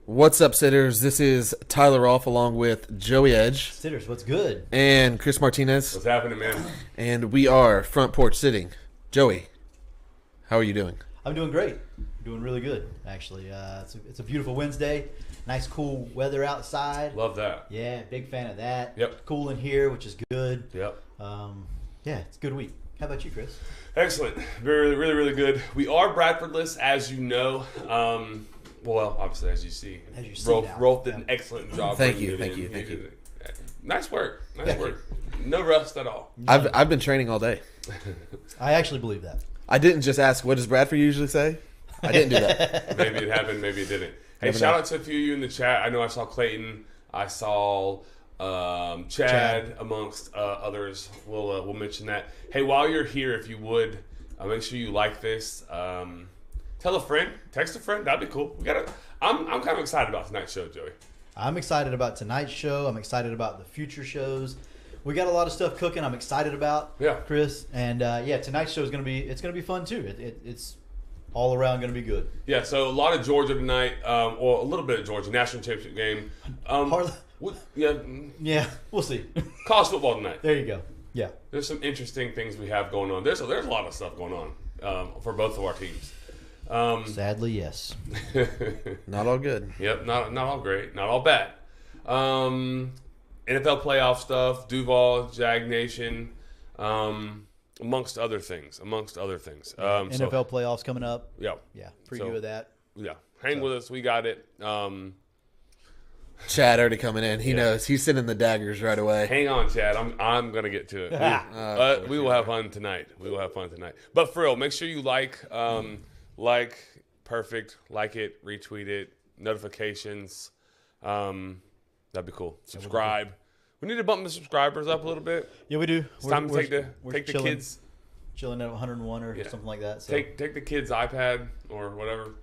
What's up, sitters? This is Tyler Rolfe along with Joey Edge. Sitters, what's good? And Chris Martinez. What's happening, man? And we are Front Porch Sitting. Joey, how are you doing? I'm doing great. Doing really good, actually. It's a beautiful Wednesday. Nice, cool weather outside. Love that. Yeah, big fan of that. Yep. Cool in here, which is good. Yep. Yeah, it's a good week. How about you, Chris? Excellent. Very, really, really good. We are Bradfordless, as you know. Well, obviously, as you see. As you see now. Rolfe did an excellent job. Thank bringing you, it thank in. you, thank you. Nice work. Nice Thank work. No rust at all. I've been training all day. I actually believe that. I didn't just ask, what does Bradford usually say? I didn't do that. Maybe it happened, maybe it didn't. Hey, Never shout know. out to a few of you in the chat. I know I saw Clayton. I saw Chad, amongst others. We'll mention that. Hey, while you're here, if you would, make sure you like this. Tell a friend. Text a friend. That'd be cool. I'm kind of excited about tonight's show, Joey. I'm excited about tonight's show. I'm excited about the future shows. We got a lot of stuff cooking. I'm excited about. Yeah. Chris. And tonight's show is gonna be fun too. It's all around gonna be good. Yeah, so a lot of Georgia tonight, or a little bit of Georgia, national championship game. Yeah, we'll see. College football tonight. There you go. Yeah. There's some interesting things we have going on. There's a lot of stuff going on for both of our teams. Sadly, yes. Not all good. Yep, not all great, not all bad. NFL playoff stuff, Duval, Jag Nation, amongst other things. NFL playoffs coming up. Yeah. Yeah, preview of that. Yeah, hang with us. We got it. Chad already coming in. He knows. He's sending the daggers right away. Hang on, Chad. I'm gonna get to it. We will have fun tonight. But for real, make sure you like, perfect, like it, retweet it, notifications. That'd be cool. Subscribe. We need to bump the subscribers up a little bit. Yeah, we do. It's time to take the chilling, kids. Chilling at 101 or something like that. So. Take the kids' iPad or whatever.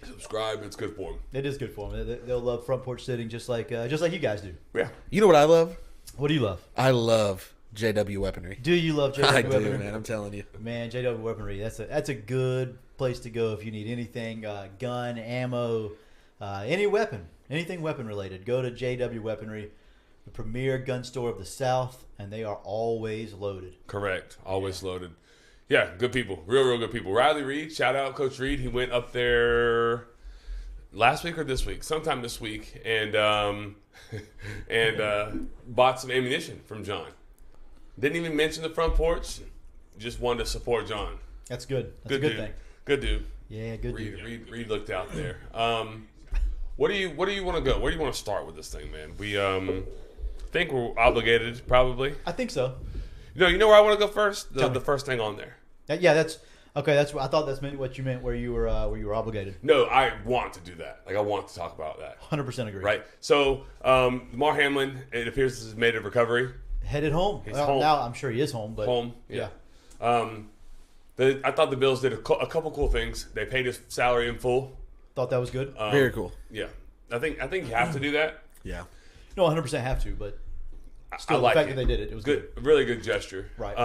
Subscribe. It's good for them. It is good for them. They'll love Front Porch Sitting just like you guys do. Yeah. You know what I love? What do you love? I love JW Weaponry. Do you love JW I Weaponry? do, man. I'm telling you. Man, JW Weaponry. That's a good place to go if you need anything, gun, ammo, any weapon, anything weapon related. Go to JW Weaponry, the premier gun store of the South, and they are always loaded. Correct. Always loaded. Yeah, good people. Real good people. Riley Reed, shout out Coach Reed. He went up there last week or this week, sometime this week, and bought some ammunition from John. Didn't even mention the front porch. Just wanted to support John. That's good. That's a good dude. thing. Good dude. Yeah, good dude. Reed looked out there. Where do you want to go? Where do you want to start with this thing, man? We think we're obligated, probably. I think so. You know where I want to go first? The first thing on there. Yeah, that's okay. That's I thought that's what you meant. Where you were obligated. No, I want to do that. I want to talk about that. 100% agree. Right. So, Mar Hamlin, it appears has made a recovery. Headed home. He's home. Now I'm sure he is home. But Home. Yeah. I thought the Bills did a couple cool things. They paid his salary in full. Thought that was good. Very cool. Yeah. I think you have to do that. Yeah. No, 100% have to, but still, I like the fact it. that they did it was good. Really good gesture. Right.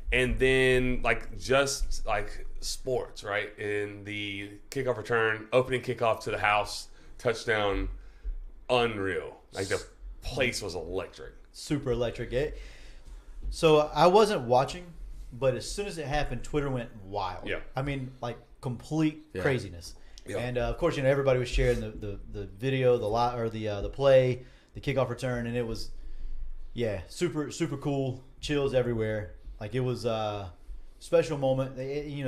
And then just sports, right? In the kickoff return, opening kickoff to the house, touchdown, unreal. The place was electric. Super electric. So I wasn't watching, but as soon as it happened, Twitter went wild. Yeah. I mean, complete craziness. Yeah. And of course, everybody was sharing the video, the play, the kickoff return, and it was, super cool, chills everywhere. It was a special moment.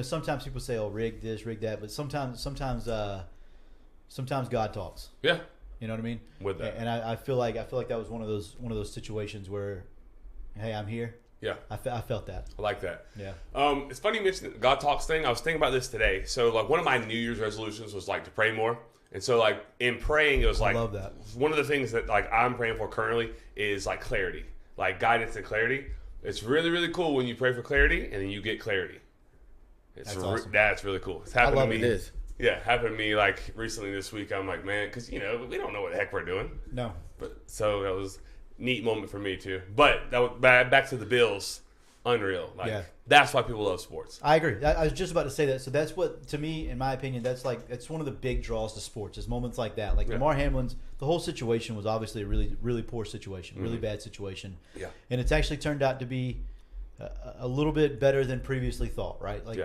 Sometimes people say, "Oh, rig this, rig that," but sometimes God talks. Yeah. You know what I mean? With that. And I feel like that was one of those situations where, hey, I'm here. Yeah. I felt that. I like that. Yeah. It's funny you mentioned the God Talks thing. I was thinking about this today. So, one of my New Year's resolutions was, to pray more. And so, in praying, it was, I love that. One of the things that, I'm praying for currently is, clarity. Guidance and clarity. It's really, really cool when you pray for clarity and then you get clarity. That's awesome. That's really cool. It's happened I love to me. It is. Yeah, happened to me, recently this week. I'm like, man, because, we don't know what the heck we're doing. No. But so that was a neat moment for me, too. But back to the Bills. unreal. Like, Yeah. that's why people love sports. I agree. I was just about to say that. So that's what, to me, in my opinion, it's one of the big draws to sports is moments like that. Like Lamar Hamlin's, the whole situation was obviously a really, really poor situation, really bad situation. Yeah. And it's actually turned out to be a little bit better than previously thought, right? Like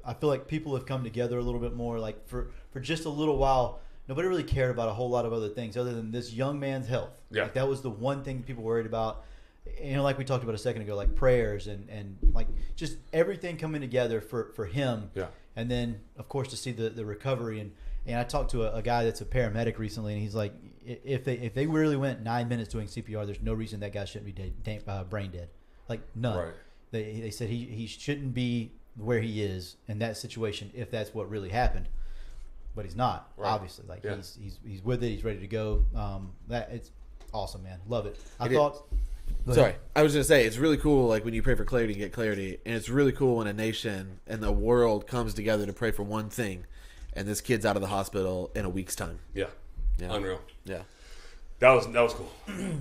I feel like people have come together a little bit more. Like for just a little while, nobody really cared about a whole lot of other things other than this young man's health. Yeah. Like that was the one thing people worried about. You know, like we talked about a second ago, like prayers and like just everything coming together for him. Yeah. And then, of course, to see the recovery. And I talked to a guy that's a paramedic recently, and he's like, if they really went 9 minutes doing CPR, there's no reason that guy shouldn't be brain dead. Like, none. Right. They said he shouldn't be where he is in that situation if that's what really happened. But he's not, obviously. Like, he's with it. He's ready to go. It's awesome, man. Love it. Sorry, I was going to say, it's really cool, like, when you pray for clarity, you get clarity. And it's really cool when a nation and the world comes together to pray for one thing, and this kid's out of the hospital in a week's time. Yeah. Unreal. Yeah. That was cool.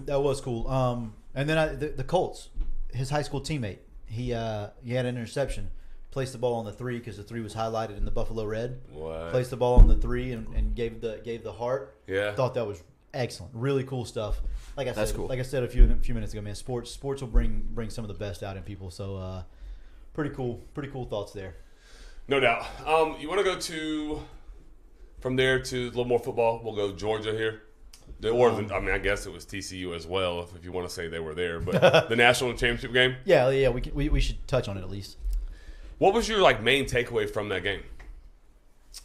That was cool. And then the Colts, his high school teammate, he had an interception. Placed the ball on the 3 because the 3 was highlighted in the Buffalo Red. What? Placed the ball on the 3 and gave the heart. Yeah. Thought that was excellent. Really cool stuff. Like I That's said, cool. like I said a few minutes ago, man. Sports will bring some of the best out in people. So pretty cool thoughts there. No doubt. You want to go from there to a little more football? We'll go Georgia here. I guess it was TCU as well, if you want to say they were there. But the national championship game. Yeah. We should touch on it at least. What was your main takeaway from that game?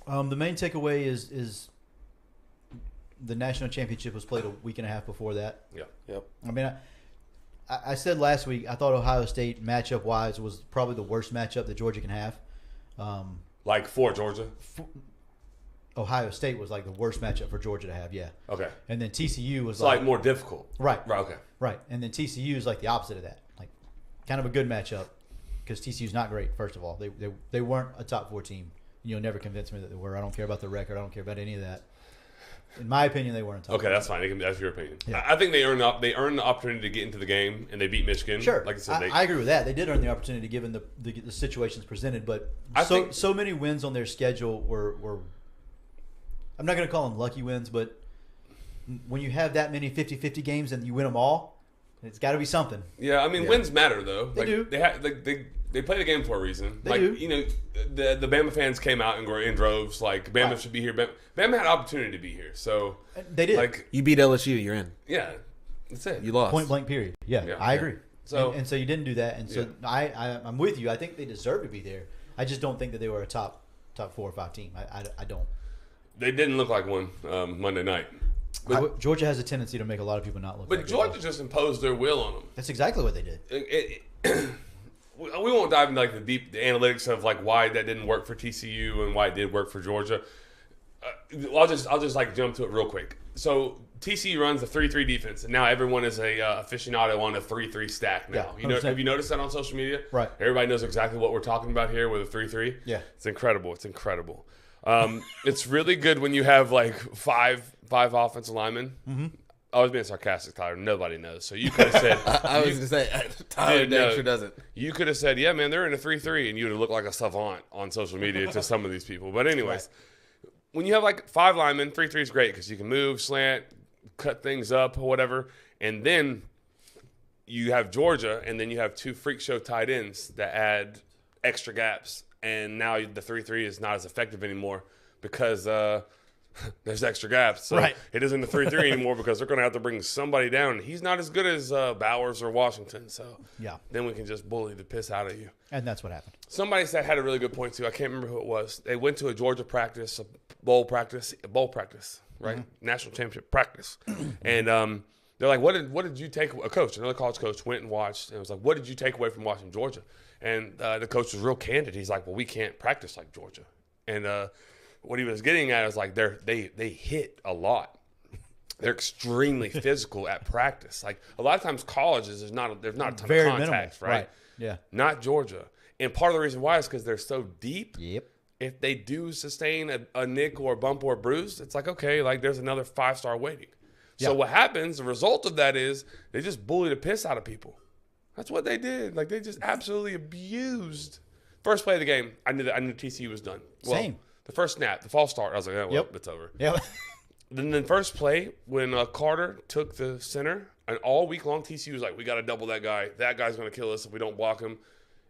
The main takeaway is the national championship was played a week and a half before that. Yeah. Yep. I mean, I said last week I thought Ohio State matchup wise was probably the worst matchup that Georgia can have. For Georgia? Ohio State was like the worst matchup for Georgia to have, yeah. Okay. And then TCU was It's like more difficult. Right. Right, okay. Right. And then TCU is like the opposite of that. Like kind of a good matchup because TCU's not great, first of all. They weren't a top 4 team. You'll never convince me that they were. I don't care about the record. I don't care about any of that. In my opinion, they weren't top. Okay, that's fine. That's your opinion. Yeah. I think they earned the opportunity to get into the game, and they beat Michigan. Sure. Like I said, I agree with that. They did earn the opportunity given the situations presented, but so many wins on their schedule were I'm not going to call them lucky wins, but when you have that many 50-50 games and you win them all, it's got to be something. Yeah, I mean, wins matter though. They do. They play the game for a reason. They do. The Bama fans came out in droves. Like Bama should be here. Bama had opportunity to be here, so they did. Like You beat LSU, you're in. yeah, that's it. You lost. Point blank. Period. Yeah, I agree. So and so you didn't do that, and so I'm with you. I think they deserve to be there. I just don't think that they were a top 4 or 5 team. I don't. They didn't look like one Monday night. But Georgia has a tendency to make a lot of people not look. But like Georgia it. just imposed their will on them. That's exactly what they did. We won't dive into the analytics of why that didn't work for TCU and why it did work for Georgia. I'll just jump to it real quick. So TCU runs the 3-3 defense, and now everyone is a aficionado on a 3-3 stack now. Yeah, have you noticed that on social media? Right. Everybody knows exactly what we're talking about here with a 3-3. Yeah. It's incredible. It's really good when you have five offensive linemen. Mm-hmm. I was being sarcastic, Tyler. Nobody knows. So you could have said... I was going to say, Tyler sure doesn't. You could have said, yeah, man, they're in a 3-3, and you would have looked like a savant on social media to some of these people. But anyways, when you have 5 linemen, 3-3 is great because you can move, slant, cut things up, or whatever. And then you have Georgia, and then you have 2 freak show tight ends that add extra gaps. And now the 3-3 is not as effective anymore because there's extra gaps. So it isn't a 3-3 anymore because they're going to have to bring somebody down. He's not as good as Bowers or Washington. So then we can just bully the piss out of you. And that's what happened. Somebody had a really good point, too. I can't remember who it was. They went to a Georgia practice, a bowl practice, right? Mm-hmm. National championship practice. And they're like, what did you take? A coach, another college coach, went and watched and was like, what did you take away from watching Georgia? And the coach was real candid. He's like, well, we can't practice like Georgia. And what he was getting at is they hit a lot. They're extremely physical at practice. A lot of times colleges there's not a ton of contact, right? Yeah. Not Georgia. And part of the reason why is because they're so deep. Yep. If they do sustain a nick or a bump or a bruise, it's okay, there's another 5-star waiting. So what happens, the result of that is they just bully the piss out of people. That's what they did. Like, they just absolutely abused. First play of the game, I knew TCU was done. Well, Same. The first snap, the false start, I was like, oh, well, Yep. it's over. Yeah. Then the first play, when Carter took the center, and all week long, TCU was like, we got to double that guy. That guy's going to kill us if we don't block him.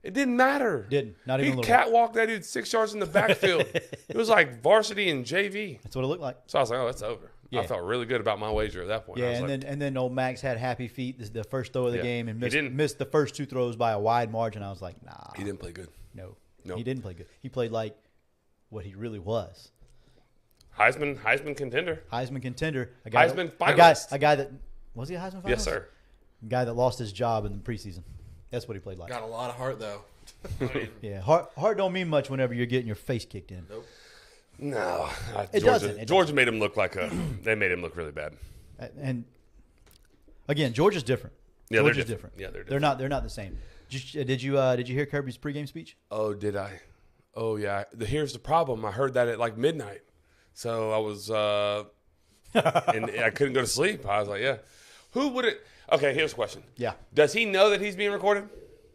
It didn't matter. Didn't. Not even a He little bit. catwalked that dude 6 yards in the backfield. It was like varsity and JV. That's what it looked like. So I was like, oh, it's over. Yeah. I felt really good about my wager at that point. I Yeah, was and like, then old Max had happy feet the first throw of the Yeah. game and He didn't. missed the first 2 throws by a wide margin. I was like, nah. he didn't play good. No. Nope. He didn't play good. He played like what he really was. Heisman contender. Heisman contender. Heisman a finalist. guy that was he a Heisman finalist? Yes, sir. A guy that lost his job in the preseason. That's what he played like. Got a lot of heart though. I mean, Yeah, heart don't mean much whenever you're getting your face kicked in. nope. No, It doesn't. It Georgia made him look like they made him look really bad. And again, Georgia's different. Yeah, they're Georgia's different. different. Yeah, they're They're not the same. Did you hear Kirby's pregame speech? Oh, did I? Oh, yeah. Here's the problem. I heard that at like midnight, so I was and I couldn't go to sleep. I was like, yeah. Who would it? Okay, here's a question. Yeah, Does he know that he's being recorded?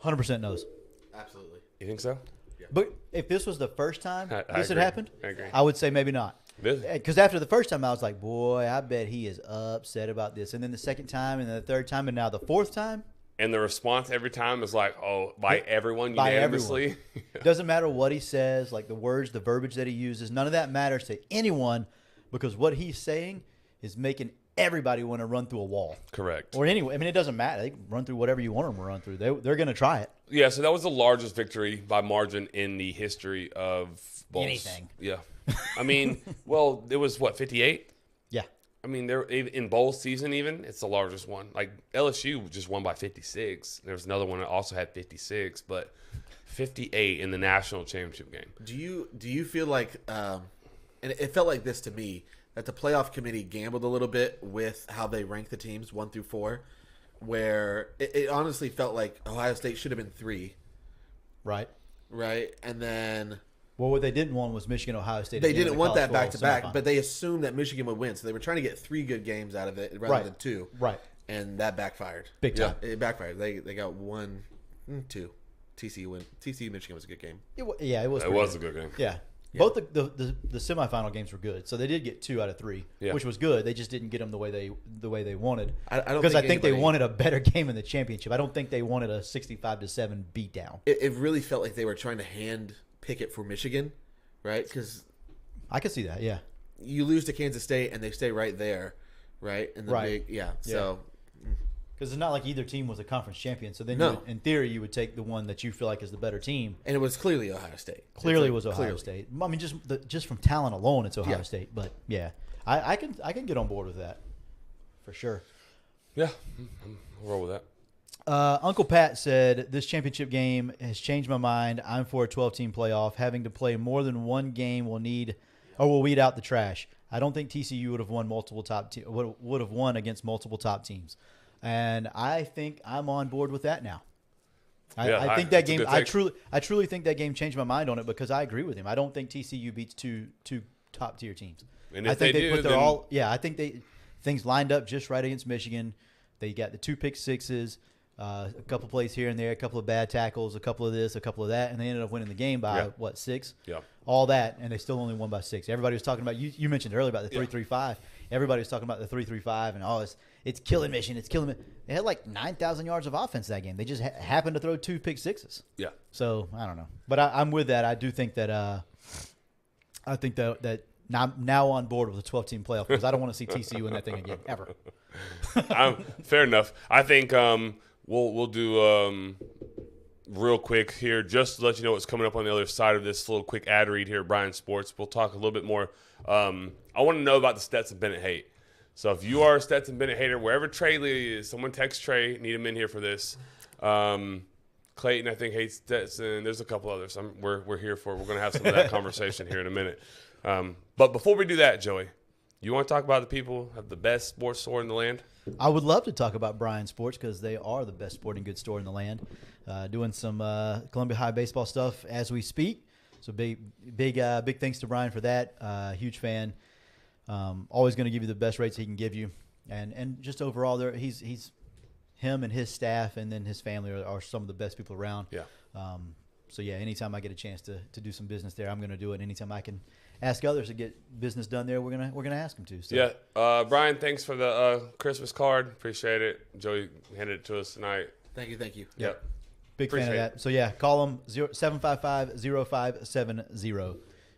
100% knows. Absolutely. You think so? But if this was the first time I this had agree. happened, I agree. I would say maybe not. This- Because after the first time, I was like, boy, I bet he is upset about this. And then the second time, and then the third time, and now the fourth time, And the response every time is like, oh, by everyone by unanimously. doesn't matter what he says, like the words, the verbiage that he uses, none of that matters to anyone because what he's saying is making everybody want to run through a wall. Correct. Or anyway, I mean, it doesn't matter. They can run through whatever you want them to run through. They're going to try it. Yeah, so that was the largest victory by margin in the history of bowls. Anything. Yeah. I mean, well, it was what, 58? Yeah. I mean, they're in bowl season even, it's the largest one. Like LSU just won by 56. There was another one that also had 56, but 58 in the national championship game. Do you feel like, and it felt like this to me, that the playoff committee gambled a little bit with how they rank the teams 1 through 4, where it honestly felt like Ohio State should have been 3, Right. right? And then Well, what they didn't want was Michigan, Ohio State. they again in didn't the want college that back to football back, semifinal. but they assumed that Michigan would win, so they were trying to get 3 good games out of it rather Right. than 2, Right. and that backfired. Big time. It backfired. They got 2. TCU win. TCU Michigan was a good game. It was It pretty was good. a good game. Yeah. Both the semifinal games were good, so they did get 2 out of 3, Yeah. which was good. They just didn't get them the way they wanted. I don't because I think think they anybody- wanted a better game in the championship. I don't think they wanted a 65-7 beatdown. It really felt like they were trying to hand pick it for Michigan, right? Because I could see that. Yeah. you lose to Kansas State and they stay right there, right? And the Right. big, So Because it's not like either team was a conference champion. So then, No. in theory, you would take the one that you feel like is the better team. and it was clearly Ohio State. Clearly, It's it was Ohio clearly. State. I mean, just from talent alone, it's Ohio Yeah. State. But yeah, I can get on board with that for sure. Yeah, I'll roll with that. Uncle Pat said, this championship game has changed my mind. I'm for a 12-team playoff. Having to play more than one game will weed out the trash. I don't think TCU would have won would have won against multiple top teams. And I think I'm on board with that now. I think that that's a game. good take. I truly think that game changed my mind on it because I agree with him. I don't think TCU beats two top tier teams. And if I think they they do, put their then- all. Yeah, I think things lined up just right against Michigan. They got the 2 pick sixes, a couple plays here and there, a couple of bad tackles, a couple of this, a couple of that, and they ended up winning the game by Yeah. 6? Yeah. All that, and they still only won by 6. Everybody was talking about you mentioned earlier about the 3-3-5. Everybody was talking about the 3-3-5 and it's killing Michigan. It's killing Michigan. They had like 9,000 yards of offense that game. They just happened to throw 2 pick sixes. Yeah. So I don't know, but I'm with that. I do think that that now on board with the 12-team playoff because I don't want to see TCU in that thing again ever. Fair enough. I think we'll do real quick here just to let you know what's coming up on the other side of this little quick ad read here at Brian Sports. We'll talk a little bit more. I want to know about the Stetson Bennett hate. So if you are a Stetson Bennett hater, wherever Trey Lee is, someone text Trey. Need him in here for this. Clayton, I think, hates Stetson. There's a couple others. We're here for it. We're going to have some of that conversation here in a minute. But before we do that, Joey, you want to talk about the people who have the best sports store in the land? I would love to talk about Brian Sports because they are the best sporting goods store in the land. Doing some Columbia High baseball stuff as we speak. So big thanks to Brian for that. Huge fan. Always going to give you the best rates he can give you, and just overall, he's him and his staff and then his family are some of the best people around. Yeah. So yeah, anytime I get a chance to do some business there, I'm going to do it. Anytime I can ask others to get business done there, we're gonna ask them to. So. Yeah. Brian, thanks for the Christmas card. Appreciate it. Joey handed it to us tonight. Thank you. Yep. Big fan of that. So yeah, call them 755-0570.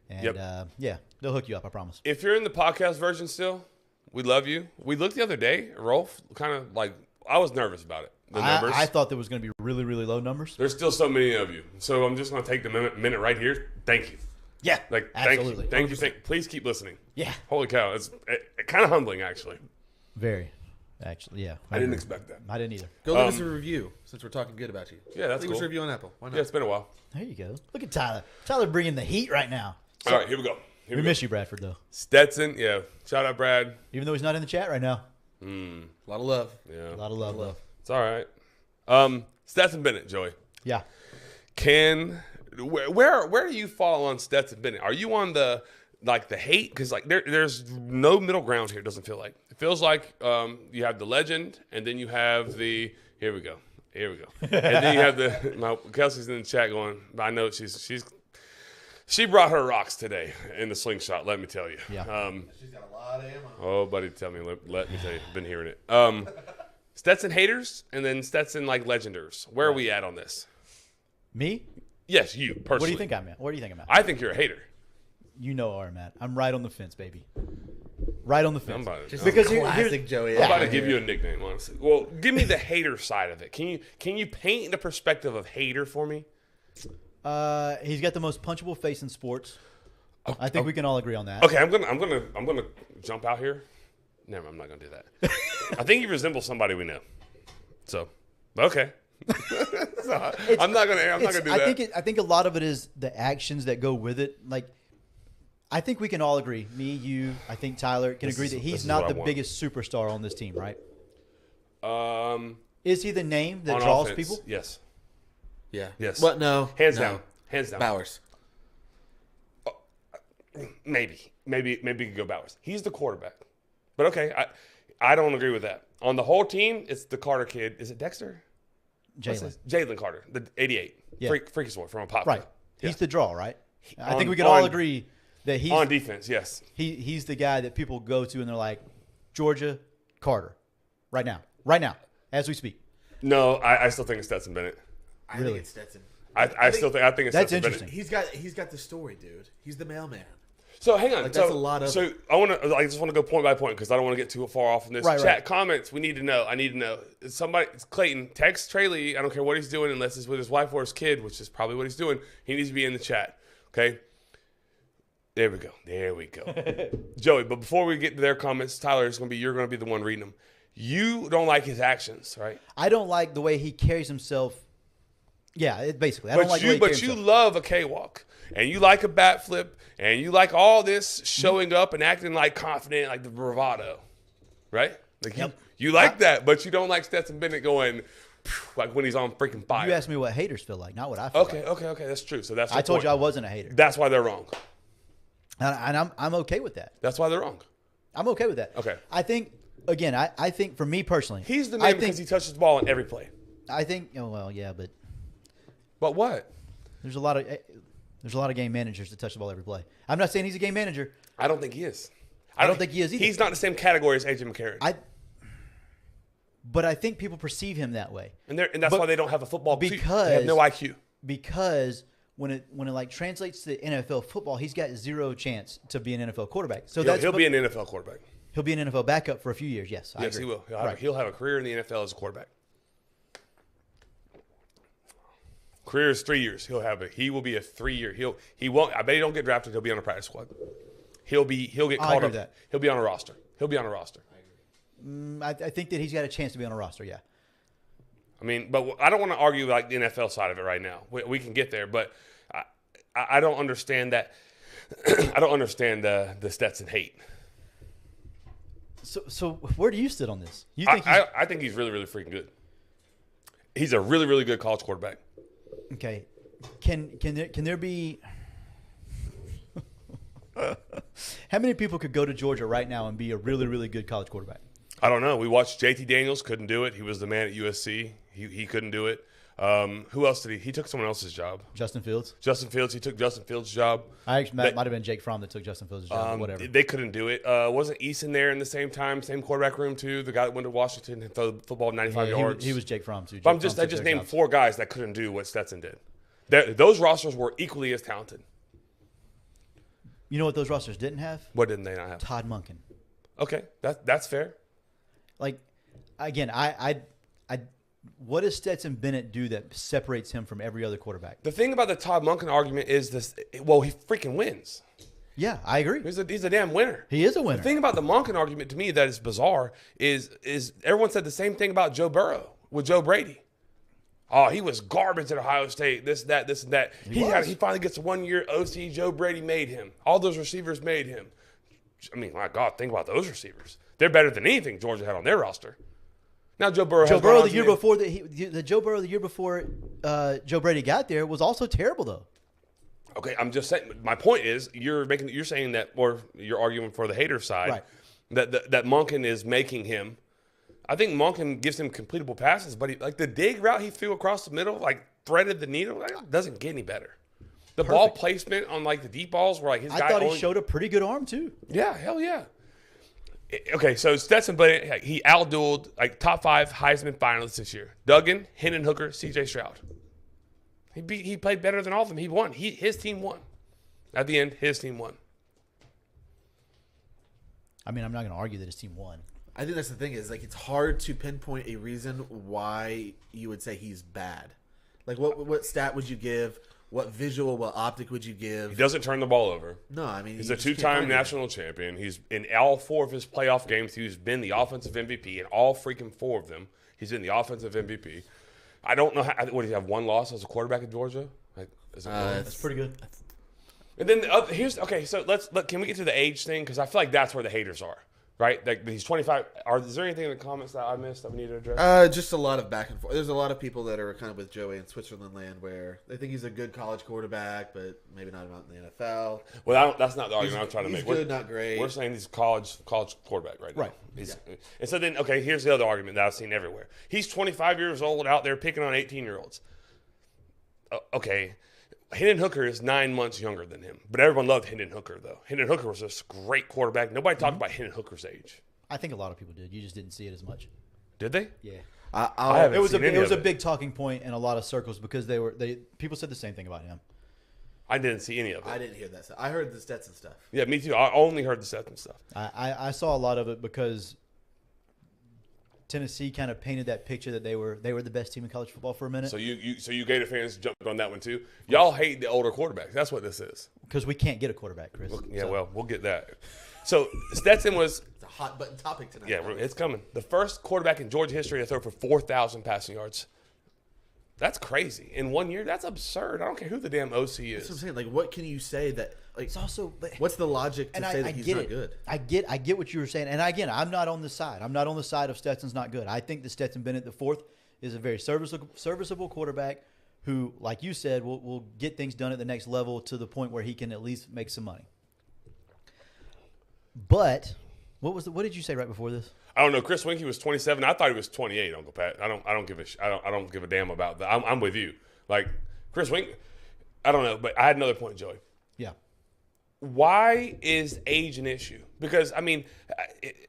And yeah, they'll hook you up, I promise. If you're in the podcast version still, we love you. We looked the other day, Rolf, kind of like I was nervous about it. The numbers. I thought there was going to be really, really low numbers. There's still so many of you. So I'm just going to take the minute right here. Thank you. Yeah, Like, absolutely. Thank you. Please keep listening. Yeah. Holy cow. It's kind of humbling, actually. Very. Actually, yeah. I didn't expect that. I didn't either. Go leave us a review since we're talking good about you. Yeah, that's leave cool. us a review on Apple. Why not? Yeah, it's been a while. There you go. Look at Tyler. Tyler bringing the heat right now. All right, here we go. We miss you, Bradford, though. Stetson, yeah. Shout out, Brad. Even though he's not in the chat right now. A lot of love. Yeah. A lot of love. It's all right. Stetson Bennett, Joey. Yeah. Where do you fall on Stetson Bennett? Are you on the hate? Because there's no middle ground here. It doesn't feel like. It feels like you have the legend, and then you have the here we go, and then you have the Kelsey's in the chat going. I know she brought her rocks today in the slingshot. Let me tell you. Yeah. She's got a lot of ammo. Oh, buddy, let me tell you. Been hearing it. Stetson haters and then Stetson legenders. Where are we at on this? Me? Yes, you personally. What do you think I'm at? Where do you think I'm at? I think you're a hater. You know where I'm at. I'm right on the fence, baby. Right on the fence. Just Because classic Joey. I'm about to give you a nickname, honestly. Well, give me the hater side of it. Can you paint the perspective of hater for me? He's got the most punchable face in sports. I think we can all agree on that. Okay, I'm gonna jump out here. Never, I'm not gonna do that. I think he resembles somebody we know. So, okay. I'm not gonna do that. I think a lot of it is the actions that go with it. Like, I think we can all agree. Me, you, I think Tyler can agree that he's not the biggest superstar on this team, right? Is he the name that draws offense, people? Yes. Yeah. Yes. But no. Hands no. down. Bowers. Maybe you could go Bowers. He's the quarterback. But okay, I don't agree with that. On the whole team, it's the Carter kid. Is it Dexter? Jalen Carter, the 88. Yeah. Freaky sport from a pop. Right. Yeah. He's the draw, right? I think we can all agree that he's on defense, yes. He's the guy that people go to and they're like, Georgia, Carter, right now, as we speak. No, I still think it's Stetson Bennett. I think it's Stetson. I think it's that's Stetson interesting. Bennett. He's got the story, dude. He's the mailman. So hang on. That's a lot of. So I just want to go point by point because I don't want to get too far off in this. Chat comments. We need to know. I need to know. Clayton, text Trey Lee. I don't care what he's doing unless it's with his wife or his kid, which is probably what he's doing. He needs to be in the chat. Okay. There we go. Joey, but before we get to their comments, Tyler, you're going to be the one reading them. You don't like his actions, right? I don't like the way he carries himself. Yeah, basically. I don't like the way he carries you himself. love a K-walk, and you like a bat flip, and you like all this showing up and acting like confident, like the bravado, right? You like that, but you don't like Stetson Bennett going like when he's on freaking fire. You asked me what haters feel like, not what I feel like. Okay, that's true. So that's I told you I wasn't a hater. That's why they're wrong. And I'm okay with that. That's why they're wrong. I'm okay with that. Okay. I think, again, I think for me personally. He's the man because he touches the ball on every play. I think, yeah, but. But what? There's a lot of game managers that touch the ball every play. I'm not saying he's a game manager. I don't think he is. I don't think he is either. He's not the same category as AJ McCarron. But I think people perceive him that way. And that's why they don't have a football because they have no IQ. Because when it like translates to NFL football, he's got zero chance to be an NFL quarterback. So he'll be an NFL quarterback. He'll be an NFL backup for a few years. Yes, I agree. He will. He'll have a career in the NFL as a quarterback. Career is 3 years. He will be a 3-year. He won't. I bet he don't get drafted. He'll be on a practice squad. He'll get called up. That. He'll be on a roster. I agree. I think that he's got a chance to be on a roster. Yeah. I mean, but I don't want to argue like the NFL side of it right now. We can get there, but I don't understand that. I don't understand the Stetson hate. So where do you sit on this? You think I think he's really, really freaking good. He's a really, really good college quarterback. Okay. Can there be how many people could go to Georgia right now and be a really, really good college quarterback? I don't know. We watched JT Daniels, couldn't do it. He was the man at USC. He couldn't do it. Who else did he? He took someone else's job. Justin Fields. Justin Fields. He took Justin Fields' job. I actually might have been Jake Fromm that took Justin Fields' job. Or whatever. They couldn't do it. Wasn't Eason there in the same time, same quarterback room too? The guy that went to Washington and threw the football 95 yards. He was Jake Fromm too. But I just named 4 guys that couldn't do what Stetson did. Those rosters were equally as talented. You know what those rosters didn't have? What didn't they not have? Todd Monken. Okay, that's fair. Like, again, what does Stetson Bennett do that separates him from every other quarterback? The thing about the Todd Monken argument is this. Well, he freaking wins. Yeah, I agree. He's a damn winner. He is a winner. The thing about the Monken argument to me that is bizarre is everyone said the same thing about Joe Burrow with Joe Brady. Oh, he was garbage at Ohio State. This, that. He finally gets a 1-year OC. Joe Brady made him. All those receivers made him. I mean, my God, think about those receivers. They're better than anything Georgia had on their roster. Now Joe Burrow the year before Joe Burrow the year before Joe Brady got there was also terrible though. Okay, I'm just saying. My point is, you're saying that, or you're arguing for the hater side, right? That Monken is making him. I think Monken gives him completable passes, but like the dig route he threw across the middle, like threaded the needle, like, doesn't get any better. The ball placement on like the deep balls were like his guy. I thought he showed a pretty good arm too. Yeah, hell yeah. Okay, so Stetson Bennett, he outdueled like top 5 Heisman finalists this year. Duggan, Hendon Hooker, C.J. Stroud. He played better than all of them. He won. His team won. At the end, his team won. I mean, I'm not going to argue that his team won. I think that's the thing is like it's hard to pinpoint a reason why you would say he's bad. Like what stat would you give? What visual, what optic would you give? He doesn't turn the ball over. No, I mean he's a 2-time national champion. He's in all 4 of his playoff games. He's been the offensive MVP in all freaking 4 of them. He's been the offensive MVP. I don't know what do you have 1 loss as a quarterback in Georgia? Like, that's pretty good. And then so can we get to the age thing because I feel like that's where the haters are. Right? Like he's 25. Is there anything in the comments that I missed that we need to address? Just a lot of back and forth. There's a lot of people that are kind of with Joey in Switzerland land where they think he's a good college quarterback, but maybe not out in the NFL. Well, that's not the argument I'm trying to make. He's good, not great. We're saying he's college quarterback right now. Right. And so then, here's the other argument that I've seen everywhere. He's 25 years old out there picking on 18-year-olds. Okay. Hendon Hooker is 9 months younger than him, but everyone loved Hendon Hooker, though. Hendon Hooker was a great quarterback. Nobody talked about Hendon Hooker's age. I think a lot of people did. You just didn't see it as much. Did they? Yeah. It was a big talking point in a lot of circles because people said the same thing about him. I didn't see any of it. I didn't hear that stuff. I heard the Stetson stuff. Yeah, me too. I only heard the Stetson stuff. I saw a lot of it because Tennessee kind of painted that picture that they were the best team in college football for a minute. So you Gator fans jumped on that one too. Y'all hate the older quarterbacks. That's what this is. Because we can't get a quarterback, Chris. Well, we'll get that. So Stetson was it's a hot button topic tonight. Yeah, it's coming. The first quarterback in Georgia history to throw for 4,000 passing yards. That's crazy. In 1 year, that's absurd. I don't care who the damn OC is. That's what I'm saying. Like, what can you say that? Like, it's also. What's the logic to say that he's not good? I get what you were saying, and again, I'm not on the side. I'm not on the side of Stetson's not good. I think that Stetson Bennett IV is a very serviceable quarterback who, like you said, will get things done at the next level to the point where he can at least make some money. But what did you say right before this? I don't know. Chris Winkie was 27. I thought he was 28. Uncle Pat. I don't give a damn about that. I'm with you. Like Chris Winkie. I don't know, but I had another point, Joey. Yeah. Why is age an issue? Because I mean,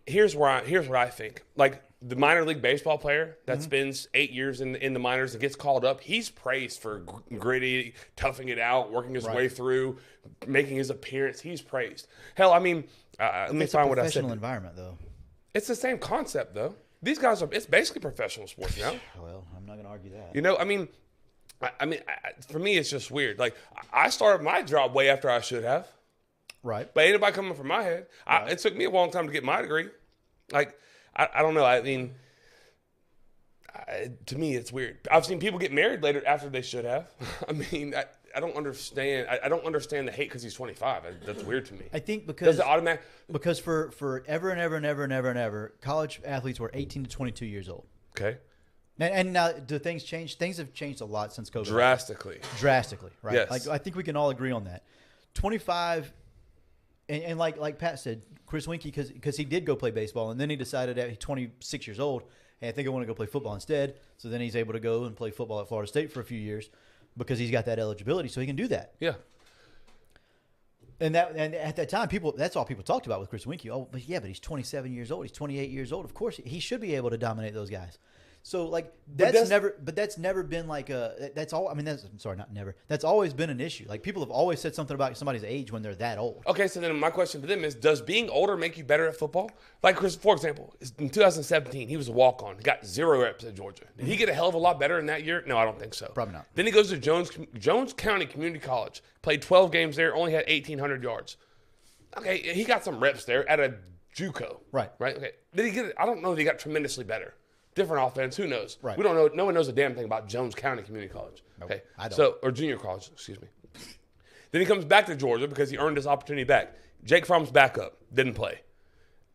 here's what I think. Like the minor league baseball player that spends 8 years in the minors and gets called up, he's praised for gritty, toughing it out, working his way through, making his appearance. He's praised. Hell, I mean, let me find what I said. It's a professional environment, though. It's the same concept, though. These guys it's basically professional sports now. Well, I'm not going to argue that. You know, I mean, for me, it's just weird. Like, I started my job way after I should have. Right. But ain't nobody coming from my head. Right. It took me a long time to get my degree. Like, I don't know. I mean, to me, it's weird. I've seen people get married later after they should have. I mean, I don't understand. I don't understand the hate because he's 25. That's weird to me. I think because for ever and ever and ever and ever and ever, college athletes were 18 to 22 years old. Okay. And now, do things change? Things have changed a lot since COVID. Drastically, right? Yes. Like I think we can all agree on that. 25 And like Pat said, Chris Winkie, because he did go play baseball, and then he decided at 26 years old, hey, I think I want to go play football instead. So then he's able to go and play football at Florida State for a few years because he's got that eligibility, so he can do that. Yeah. And at that time, that's all people talked about with Chris Winkie. Oh, but he's 27 years old. He's 28 years old. Of course, he should be able to dominate those guys. So like that's never been like that's all. I mean, not never. That's always been an issue. Like people have always said something about somebody's age when they're that old. Okay, so then my question to them is: does being older make you better at football? Like Chris, for example, in 2017, he was a walk-on. He got 0 reps at Georgia. Did he get a hell of a lot better in that year? No, I don't think so. Probably not. Then he goes to Jones County Community College. Played 12 games there. Only had 1,800 yards. Okay, he got some reps there at a JUCO. Right. Okay. Did he get it? I don't know that he got tremendously better. Different offense. Who knows? Right. We don't know. No one knows a damn thing about Jones County Community College. Nope, Okay. I don't. So, or junior college, excuse me. Then he comes back to Georgia because he earned his opportunity back. Jake Fromm's backup. Didn't play.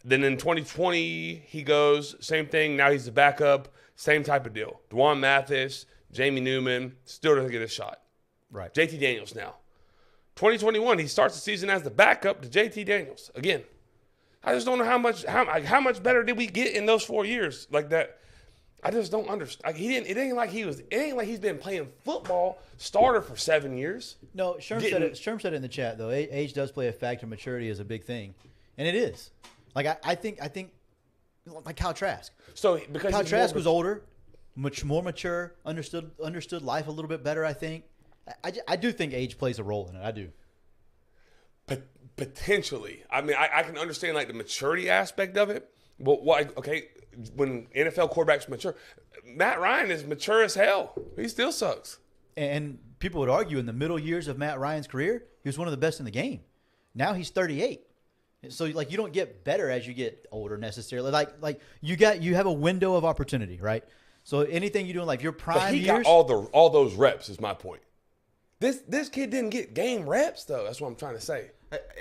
Then in 2020, he goes, same thing. Now he's the backup. Same type of deal. Dwan Mathis, Jamie Newman, still doesn't get a shot. Right. JT Daniels now. 2021, he starts the season as the backup to JT Daniels. Again, I just don't know how much better did we get in those 4 years like that. I just don't understand. Like it ain't like he's been playing football starter for 7 years. No, Sherm said it in the chat though. Age does play a factor. Maturity is a big thing, and it is. Like I think like Kyle Trask. So because Kyle Trask was older, much more mature, understood life a little bit better. I think. I do think age plays a role in it. I do. Potentially. I mean, I can understand like the maturity aspect of it. But when NFL quarterbacks mature, Matt Ryan is mature as hell. He still sucks. And people would argue in the middle years of Matt Ryan's career, he was one of the best in the game. Now he's 38. So like you don't get better as you get older necessarily. Like you have a window of opportunity, right? So anything you do in like your prime but he years, got all those reps is my point. This kid didn't get game reps though. That's what I'm trying to say.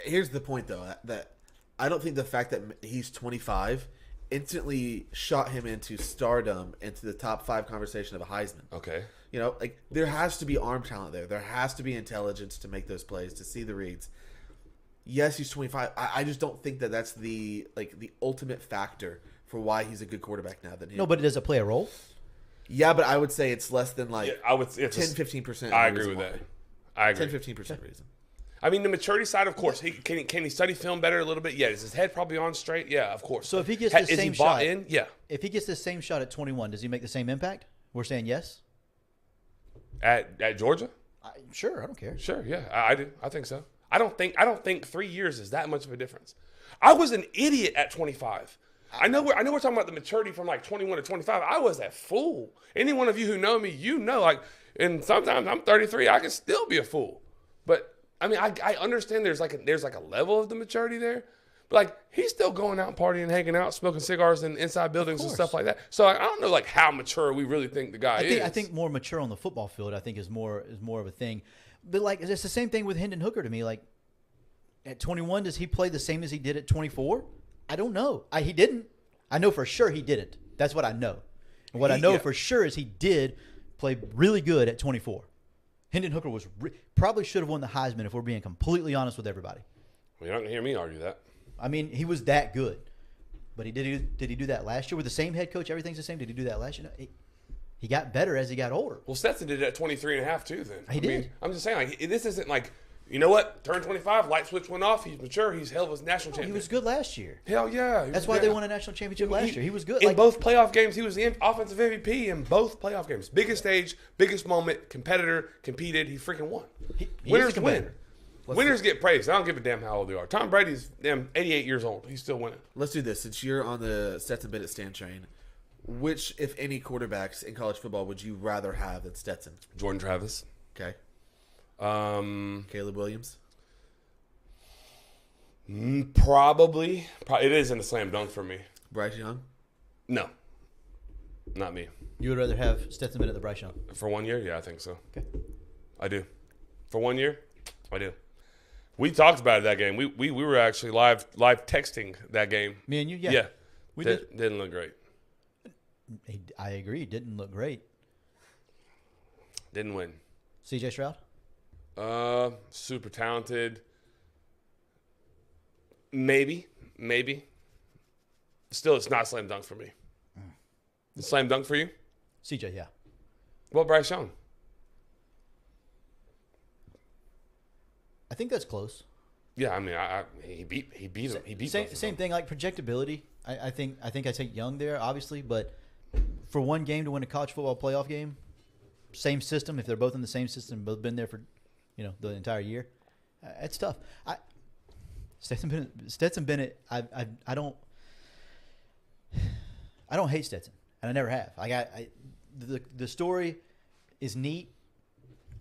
Here's the point though, that I don't think the fact that he's 25 instantly shot him into stardom, into the top 5 conversation of a Heisman. Okay. You know, like there has to be arm talent there. There has to be intelligence to make those plays, to see the reads. Yes, he's 25. I just don't think that that's the ultimate factor for why he's a good quarterback now than him. no, but does it play a role? Yeah, but I would say it's less than like 10-15%. I agree with that. I agree. 10-15% reason. I mean, the maturity side, of course. Can he study film better a little bit? Yeah. Is his head probably on straight? Yeah, of course. So if he gets the same shot, yeah. If he gets the same shot at 21, does he make the same impact? We're saying yes. At Georgia? Sure, I don't care. Sure, yeah, I do. I think so. I don't think 3 years is that much of a difference. I was an idiot at 25. I know we're talking about the maturity from like 21 to 25. I was that fool. Any one of you who know me, you know, like, and sometimes I'm 33. I can still be a fool. But I mean, I understand there's like a level of the maturity there. But like, he's still going out partying, hanging out, smoking cigars in inside buildings and stuff like that. So I don't know like how mature we really think the guy is. I think more mature on the football field. I think is more of a thing. But like, it's the same thing with Hendon Hooker to me. Like, at 21, does he play the same as he did at 24? I don't know. He didn't. I know for sure he didn't. That's what I know. And what I know for sure is he did play really good at 24. Hendon Hooker probably should have won the Heisman if we're being completely honest with everybody. Well, you're not going to hear me argue that. I mean, he was that good. But did he do that last year with the same head coach? Everything's the same. Did he do that last year? No, he got better as he got older. Well, Stetson did it at 23 and a half too then. He did. Mean, I'm just saying, like, this isn't like, you know what? Turned 25, light switch went off. He's mature. He's hell of a national champion. He was good last year. Hell yeah. That's why they won a national championship last year. He was good. In both playoff games, he was the offensive MVP in both playoff games. Biggest stage, biggest moment, competitor, competed. He freaking won. Winners win. Winners get praised. I don't give a damn how old they are. Tom Brady's 88 years old. He's still winning. Let's do this. Since you're on the Stetson Bennett stand train, which, if any, quarterbacks in college football would you rather have than Stetson? Jordan Travis. Okay. Caleb Williams. Probably. It isn't a slam dunk for me. Bryce Young. No. Not me. You would rather have Stetson Bennett than Bryce Young? For 1 year? Yeah, I think so. Okay. I do. For 1 year? I do. We talked about it that game. We were actually live texting that game. Me and you? Yeah. Yeah. We did. Didn't look great. I agree. Didn't look great. Didn't win. CJ Stroud? Super talented. Maybe. Still, it's not slam dunk for me. It's slam dunk for you? CJ, yeah. What Bryce Young? I think that's close. Yeah, I mean, he beat him. He beat same thing, like projectability. I think I take Young there, obviously, but for one game to win a college football playoff game, same system. If they're both in the same system, both been there for, the entire year, it's tough. Stetson Bennett. I don't hate Stetson, and I never have. The story is neat.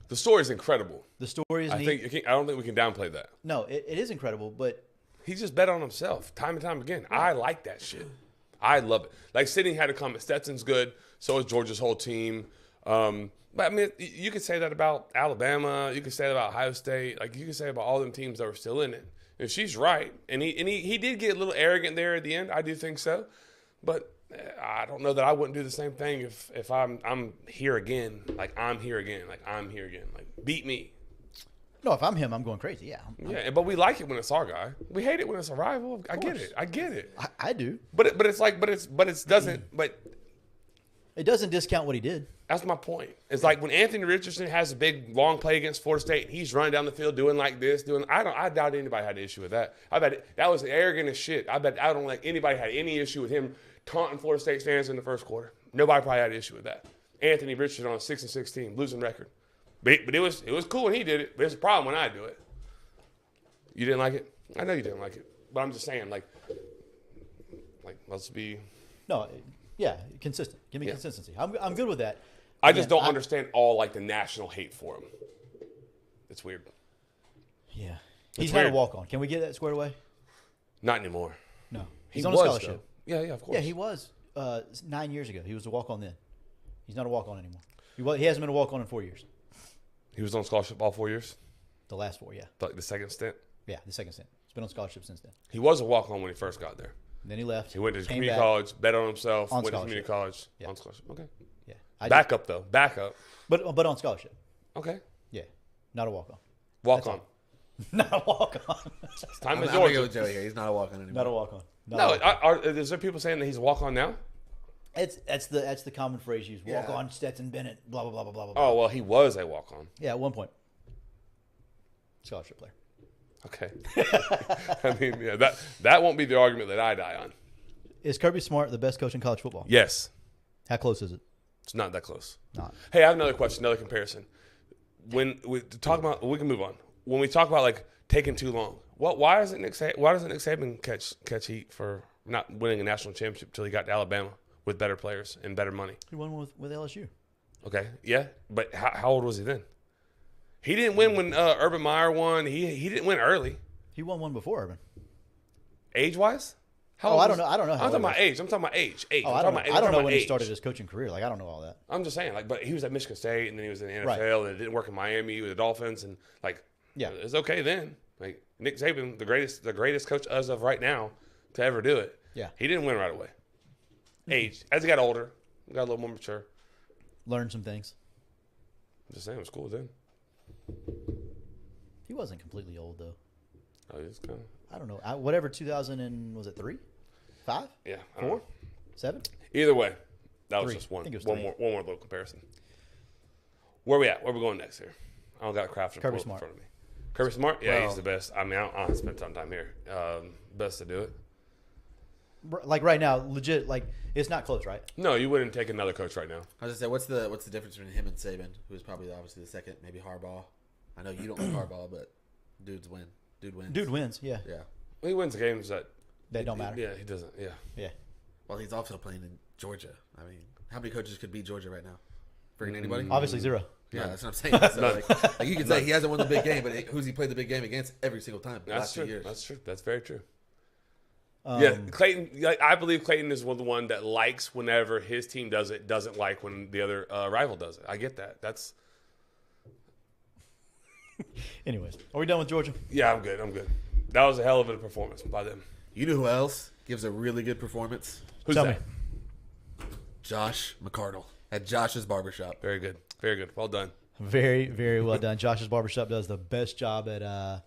The story is incredible. The story is neat. I don't think we can downplay that. No, it is incredible, but he just bet on himself time and time again. I like that shit. I love it. Like Sidney had a comment. Stetson's good. So is Georgia's whole team. But I mean, you could say that about Alabama. You could say that about Ohio State. Like you could say about all them teams that were still in it. And she's right. And he did get a little arrogant there at the end. I do think so. But I don't know that I wouldn't do the same thing if I'm here again. Like I'm here again. Like beat me. No, if I'm him, I'm going crazy. Yeah. Yeah, but we like it when it's our guy. We hate it when it's a rival. I get it. I do. But it doesn't discount what he did. That's my point. It's like when Anthony Richardson has a big long play against Florida State, he's running down the field doing like this, I doubt anybody had an issue with that. I bet that was arrogant as shit. I don't think anybody had any issue with him taunting Florida State fans in the first quarter. Nobody probably had an issue with that. Anthony Richardson on a 6-6 team, losing record. But it was cool when he did it, but it's a problem when I do it. You didn't like it? I know you didn't like it. But I'm just saying, like let's be... No, yeah, consistent. Give me consistency. I'm good with that. I just don't understand all, like, the national hate for him. It's weird. Yeah. He's not a walk-on. Can we get that squared away? Not anymore. No. He's on a scholarship. Though. Yeah, of course. Yeah, he was 9 years ago. He was a walk-on then. He's not a walk-on anymore. He hasn't been a walk-on in 4 years. He was on scholarship all 4 years? The last 4, yeah. Like the second stint? Yeah, the second stint. He's been on scholarship since then. He was a walk-on when he first got there. And then he left. He went to community college, bet on himself, went to community college, yeah. On scholarship. Okay. Yeah. Backup. But on scholarship. Okay. Yeah. Not a walk-on. Walk-on. Not a walk-on. It's time I'm to going to Georgia. go with Joey here. He's not a walk-on anymore. Not a walk-on. No, is there people saying that he's a walk-on now? That's the common phrase used. Walk-on, Stetson Bennett, blah, blah, blah, blah, blah. Oh, well, he was a walk-on. Yeah, at one point. Scholarship player. Okay. I mean, yeah, that won't be the argument that I die on. Is Kirby Smart the best coach in college football? Yes. How close is it? It's not that close. Not. Hey, I have another question, another comparison. When we talk about, we can move on. When we talk about like taking too long, why doesn't Nick Saban catch heat for not winning a national championship until he got to Alabama with better players and better money? He won with LSU. Okay, yeah, but how old was he then? He didn't win when Urban Meyer won. He didn't win early. He won one before Urban. Age-wise? I don't know. I don't know. I'm talking about age. I'm talking about age. Oh, I don't know when he started his coaching career. Like I don't know all that. I'm just saying, like, but he was at Michigan State, and then he was in the NFL, right. And it didn't work in Miami with the Dolphins, and like, yeah, it's okay then. Like Nick Saban, the greatest coach as of right now to ever do it. Yeah, he didn't win right away. Age as he got older, got a little more mature, learned some things. I'm just saying, it was cool then. He wasn't completely old though. Oh, he was kind of. I don't know. Whatever 2000 and was it 3, 5? Yeah, 4, 7. Either way, that was 3. just one more little comparison. Where we at? Where we going next here? I don't got Kraft in front of me. Kirby Smart? Yeah, he's the best. I mean, I don't spend some time here. Best to do it. Like right now, legit. Like it's not close, right? No, you wouldn't take another coach right now. I was gonna say, what's the difference between him and Saban, who's probably obviously the second, maybe Harbaugh. I know you don't like Harbaugh, but dude wins. Dude wins. Yeah. Yeah. Well, he wins games that don't matter. Yeah, he doesn't. Yeah. Yeah. Well, he's also playing in Georgia. I mean, how many coaches could beat Georgia right now? Freaking anybody? Obviously 0. Yeah, that's what I'm saying. So like you can say he hasn't won the big game, but who's he played the big game against every single time? That's true. 2 years. That's true. That's very true. Yeah, Clayton. I believe Clayton is the one that likes whenever his team does it. Doesn't like when the other rival does it. I get that. That's. Anyways, are we done with Georgia? Yeah, I'm good. That was a hell of a performance by them. You know who else gives a really good performance? Who's Tell that? me. Josh McCardle at Josh's Barbershop. Very good. Very good. Well done. Very, very well done. Josh's Barbershop does the best job at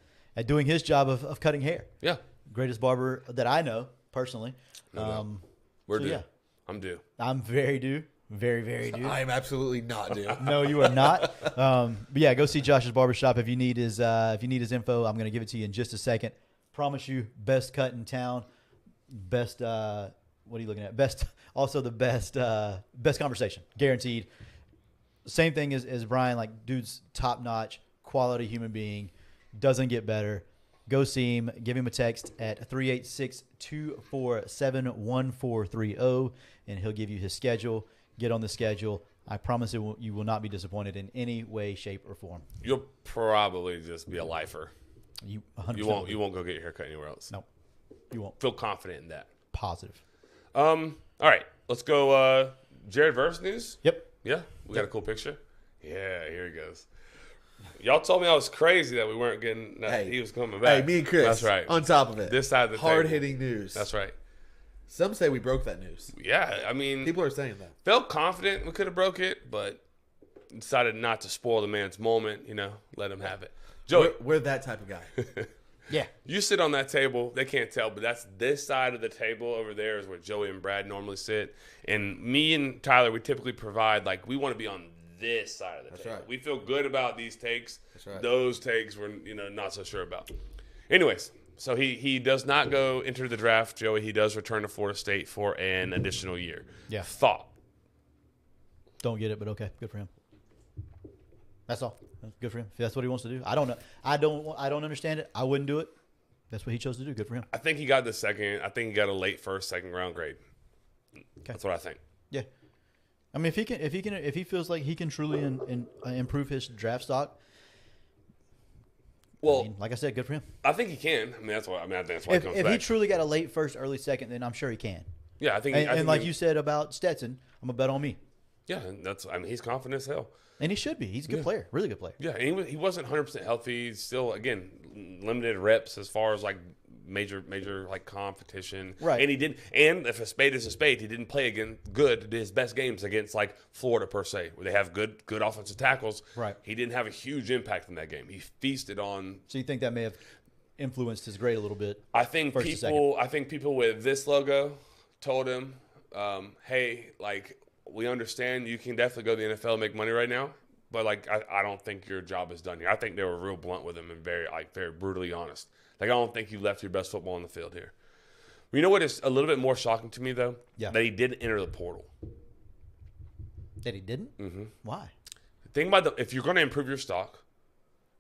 doing his job of cutting hair. Yeah. Greatest barber that I know personally. We're so due. yeah. I'm due. I'm very due. Very, very due. I am absolutely not due. No, you are not. But yeah, go see Josh's barbershop if you need his info. I'm gonna give it to you in just a second. Promise you, best cut in town. Best. What are you looking at? Best. Also the best. Best conversation, guaranteed. Same thing as Brian. Like, dude's top notch, quality human being. Doesn't get better. Go see him. Give him a text at 386-247-1430, and he'll give you his schedule. Get on the schedule. I promise you will not be disappointed in any way, shape, or form. You'll probably just be a lifer. You 100%. You won't go get your haircut anywhere else. No, you won't. Feel confident in that. Positive. All right, let's go. Jared Verse news. Yep. Yeah, we got a cool picture. Yeah, here he goes. Y'all told me I was crazy that we weren't getting that he was coming back. Hey, me and Chris. That's right. On top of it. This side of the hard table. hitting news. That's right. Some say we broke that news. Yeah, I mean, People are saying that. felt confident we could have broke it, but decided not to spoil the man's moment. Let him have it. Joey, We're that type of guy. Yeah. you sit on that table. They can't tell, but that's this side of the table over there is where Joey and Brad normally sit. And me and Tyler, we typically provide, like, we want to be on this side of the table. right. We feel good about these takes. That's right. Those takes we're not so sure about. Anyways, so he does not go enter the draft, Joey. He does return to Florida State for an additional year. Yeah. Thought. Don't get it, but okay. Good for him. That's all. Good for him. If that's what he wants to do. I don't know. I don't understand it. I wouldn't do it. That's what he chose to do. Good for him. I think he got the second. I think he got a late first, second round grade. Okay. That's what I think. Yeah. I mean, if he feels like he can truly improve his draft stock. Well, I mean, like I said, good for him. I think he can. I mean, that's why. I think that's why he comes If back. he truly got a late first, early second, then I'm sure he can. Yeah, I think. And like you said about Stetson, I'm gonna bet on me. Yeah, that's. I mean, he's confident as hell. And he should be. He's a good player, really good player. Yeah, and he wasn't 100% healthy. He's still, again, limited reps as far as like major like competition. Right. And he did. And if a spade is a spade, he didn't play his best games against like Florida per se, where they have good offensive tackles. Right. He didn't have a huge impact in that game. He feasted on. So you think that may have influenced his grade a little bit? I think first to second. people with this logo told him, hey, like, we understand you can definitely go to the NFL and make money right now, but like I don't think your job is done here. I think they were real blunt with him and very brutally honest. Like, I don't think you left your best football on the field here. You know what is a little bit more shocking to me though? Yeah. That he didn't enter the portal. That he didn't? Mm-hmm. Why? Think about if you're going to improve your stock,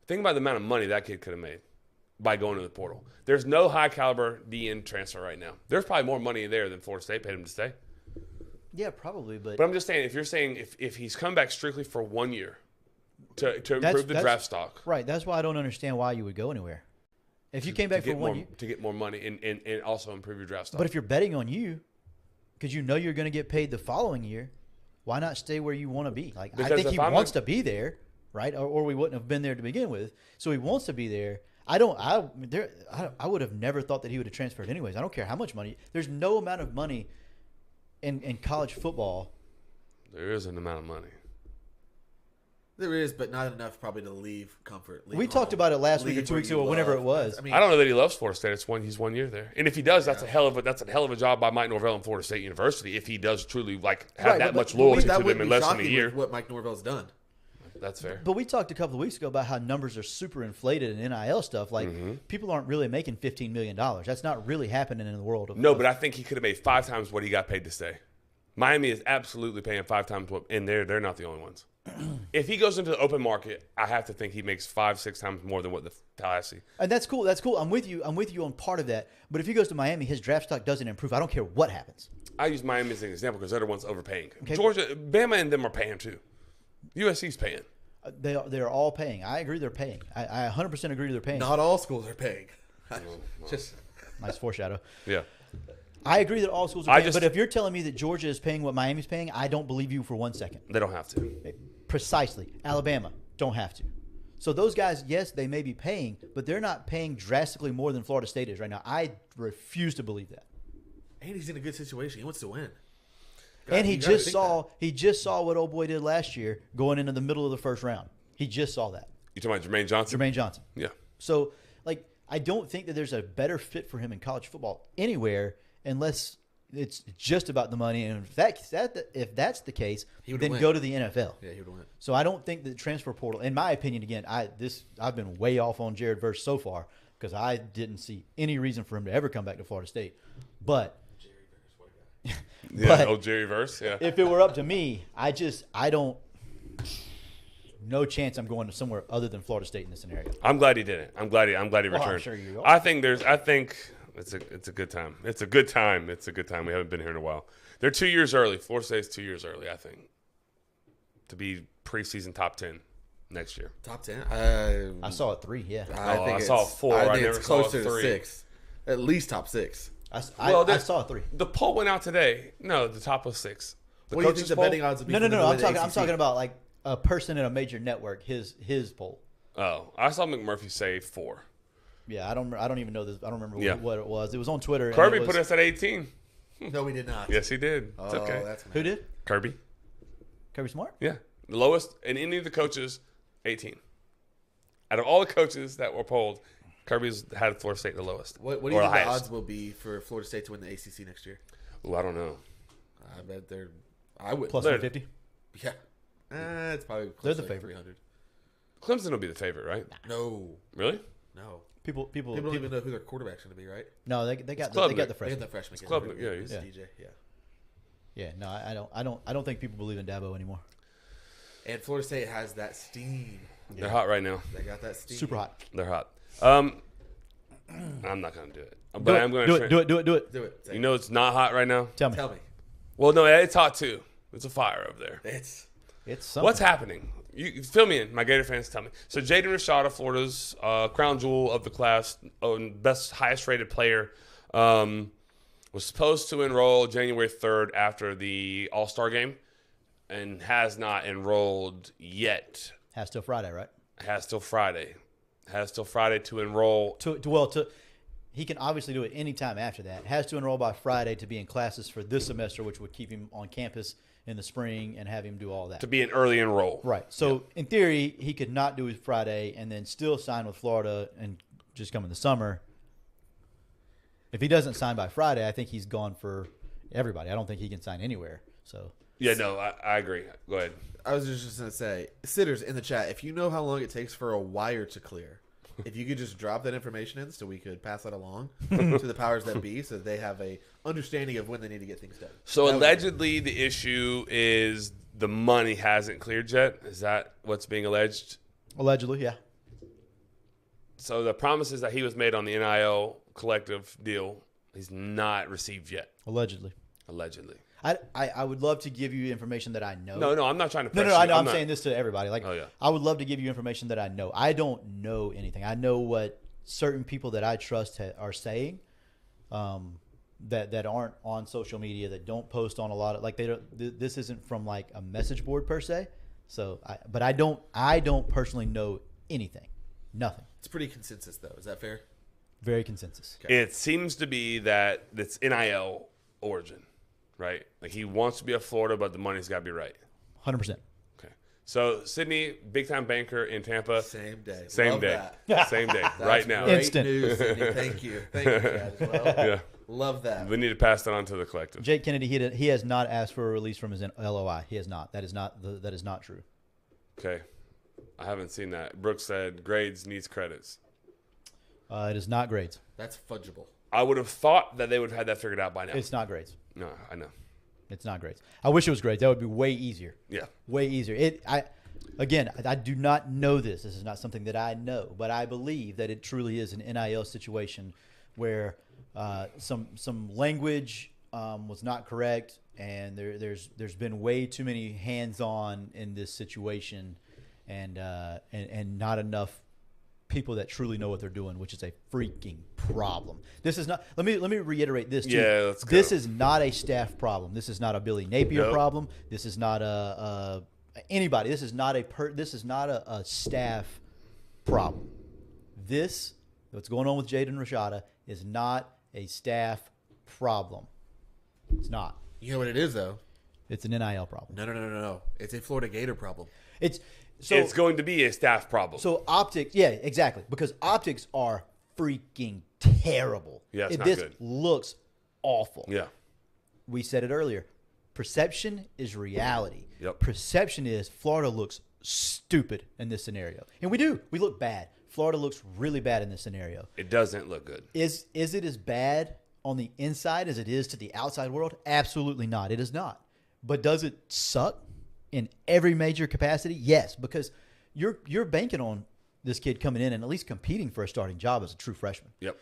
think about the amount of money that kid could have made by going to the portal. There's no high caliber DN transfer right now. There's probably more money there than Florida State paid him to stay. Yeah, probably, but I'm just saying, if you're saying if he's come back strictly for 1 year to improve the draft stock, right? That's why I don't understand why you would go anywhere. If you came back for 1 year to get more money and also improve your draft stock. But if you're betting on you, because you know you're going to get paid the following year, why not stay where you want to be? Like, I think he wants to be there, right? Or we wouldn't have been there to begin with. So he wants to be there. I would have never thought that he would have transferred anyways. I don't care how much money. There's no amount of money in college football. There is an amount of money. There is, but not enough probably to leave comfort. We talked about it last week or 2 weeks ago, whenever it was. I mean, I don't know that he loves Florida State. He's 1 year there, and if he does, that's a hell of a job by Mike Norvell and Florida State University. If he does truly have that much loyalty to them in less than a year, what Mike Norvell's done. That's fair. But we talked a couple of weeks ago about how numbers are super inflated in NIL stuff. Like, people aren't really making $15 million. That's not really happening in the world. But I think he could have made 5 times what he got paid to stay. Miami is absolutely paying 5 times what, and they're not the only ones. If he goes into the open market, I have to think he makes 5-6 times more than what the Tallahassee. And that's cool. That's cool. I'm with you on part of that. But if he goes to Miami, his draft stock doesn't improve. I don't care what happens. I use Miami as an example because they're the ones overpaying. Okay. Georgia, Bama, and them are paying too. USC's paying. They're all paying. I agree they're paying. I 100% agree they're paying. Not all schools are paying. Just Nice foreshadow. Yeah. I agree that all schools are paying. But if you're telling me that Georgia is paying what Miami's paying, I don't believe you for 1 second. They don't have to. Precisely. Alabama, don't have to. So those guys, yes, they may be paying, but they're not paying drastically more than Florida State is right now. I refuse to believe that. and he's in a good situation. He wants to win. And he just saw what old boy did last year going into the middle of the first round. He just saw that. You talking about Jermaine Johnson? Jermaine Johnson. Yeah. So, like, I don't think that there's a better fit for him in college football anywhere unless it's just about the money. And if that's the case, then win. go to the NFL. Yeah, he would win. So I don't think the transfer portal, in my opinion, again, I've been way off on Jared Verse so far because I didn't see any reason for him to ever come back to Florida State. But Jerry Verse. Yeah. if it were up to me, I don't. No chance I'm going to somewhere other than Florida State in this scenario. I'm glad he didn't. I'm glad he returned. I'm sure you are. I think it's a good time. It's a good time. We haven't been here in a while. They're 2 years early. Florida State's 2 years early, I think, to be preseason top 10 next year. Top 10? I saw a 3, yeah. I saw 4. I I think never it's saw closer a to 3. 6. At least top 6. I saw a 3. The poll went out today. No, the top of 6. The What do you think coaches the poll? betting odds would be? No. I'm talking about like a person in a major network. His poll. Oh, I saw McMurphy say 4. Yeah, I don't even know this. I don't remember Yeah. what it was. It was on Twitter. and Kirby it was, put us at 18. No, we did not. Yes, he did. It's Oh, okay. that's Who did? Kirby. Kirby Smart. Yeah. The lowest in any of the coaches, 18. Out of all the coaches that were polled, Kirby's had Florida State the lowest. What do you think the odds will be for Florida State to win the ACC next year? Ooh, I don't know. I bet I would. Plus They're- 150. Yeah. It's probably close They're to the like favorite. 300. Clemson will be the favorite, right? No. Really? No. People don't even know who their quarterback's going to be, right? No, they got Klubnik. the They got freshman. the freshman. Club, kid. yeah, It's he's- DJ. Yeah. Yeah, no, I don't think people believe in Dabo anymore. And Florida State has that steam. They're hot right now. They got that steam. Super hot. They're hot. I'm not going to do it. But I'm going to do it. Do it. You know it's not hot right now? Tell me. Tell me. Well, no, it's hot too. It's a fire over there. It's It's something. What's happening? You fill me in. My Gator fans, tell me. So Jaden Rashada, Florida's crown jewel of the class, best, highest rated player, was supposed to enroll January 3rd after the All-Star game, and has not enrolled yet. Has till Friday, right? Has till Friday. To enroll. He can obviously do it anytime after that. Has to enroll by Friday to be in classes for this semester, which would keep him on campus in the spring and have him do all that. To be an early enroll. Right. So in theory, he could not do it Friday and then still sign with Florida and just come in the summer. If he doesn't sign by Friday, I think he's gone for everybody. I don't think he can sign anywhere. So Yeah, no, I agree. Go ahead. I was just going to say, sitters in the chat, if you know how long it takes for a wire to clear, if you could just drop that information in so we could pass that along to the powers that be so that they have a understanding of when they need to get things done. So That would be allegedly the issue is the money hasn't cleared yet. Is that what's being alleged? allegedly, yeah. So the promises that he was made on the NIL collective deal, he's not received yet, Allegedly. allegedly. I would love to give you information that I know. No, I'm not trying to No, press I you. know. I'm not- saying this to everybody. Like, Oh, yeah. I would love to give you information that I know. I don't know anything. I know what certain people that I trust are saying, that aren't on social media, that don't post on a lot of like they don't. This isn't from like a message board per se. So, but I don't personally know anything. Nothing. It's pretty consensus, though. Is that fair? Very consensus. It seems to be that it's NIL origin, right? Like he wants to be at Florida, but the money's got to be right. 100%. Okay. So Sydney, big time banker in Tampa. Same day. Same Love day. that. Same day. That's right now. Great Instant. news, Sydney. Thank you. Thank you, Chad, as well. Yeah. Love that. We need to pass that on to the collective. Jake Kennedy, he has not asked for a release from his LOI. He has not. That is not true. Okay. I haven't seen that. Brooks said grades needs credits. It is not grades. That's fudgeable. I would have thought that they would have had that figured out by now. It's not grades. No, I know. It's not grades. I wish it was grades. That would be way easier. Yeah. Way easier. I do not know this. This is not something that I know, but I believe that it truly is an NIL situation where some language was not correct, and there's been way too many hands-on in this situation, and not enough people that truly know what they're doing, which is a freaking problem. This is not. Let me reiterate this too. Yeah, let's go. This is not a staff problem. This is not a Billy Napier Nope. problem. This is not a anybody. This is not a staff problem. What's going on with Jaden Rashada is not a staff problem. It's not. You know what it is, though? It's an NIL problem. No. It's a Florida Gator problem. It's It's going to be a staff problem. So optics, yeah, exactly. Because optics are freaking terrible. Yeah, it's not This good. looks awful. Yeah. We said it earlier. Perception is reality. Yep. Perception is Florida looks stupid in this scenario. And we do. We look bad. Florida looks really bad in this scenario. It doesn't look good. Is it as bad on the inside as it is to the outside world? Absolutely not. It is not. But does it suck in every major capacity? Yes, because you're banking on this kid coming in and at least competing for a starting job as a true freshman. Yep.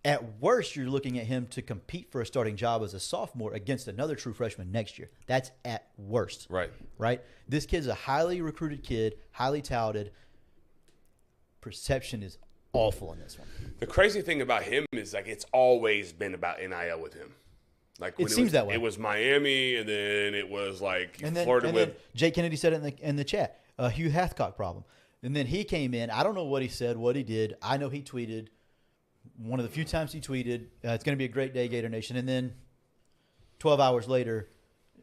At worst, you're looking at him to compete for a starting job as a sophomore against another true freshman next year. That's at worst. Right. This kid's a highly recruited kid, highly touted. Perception is awful in this one. The crazy thing about him is like it's always been about NIL with him. Like when It seems that way. It was Miami, and then it was like And then, Florida and with. then Jake Kennedy said it in the chat, Hugh Hathcock problem. And then he came in. I don't know what he said, what he did. I know he tweeted. One of the few times he tweeted, it's going to be a great day, Gator Nation. And then 12 hours later,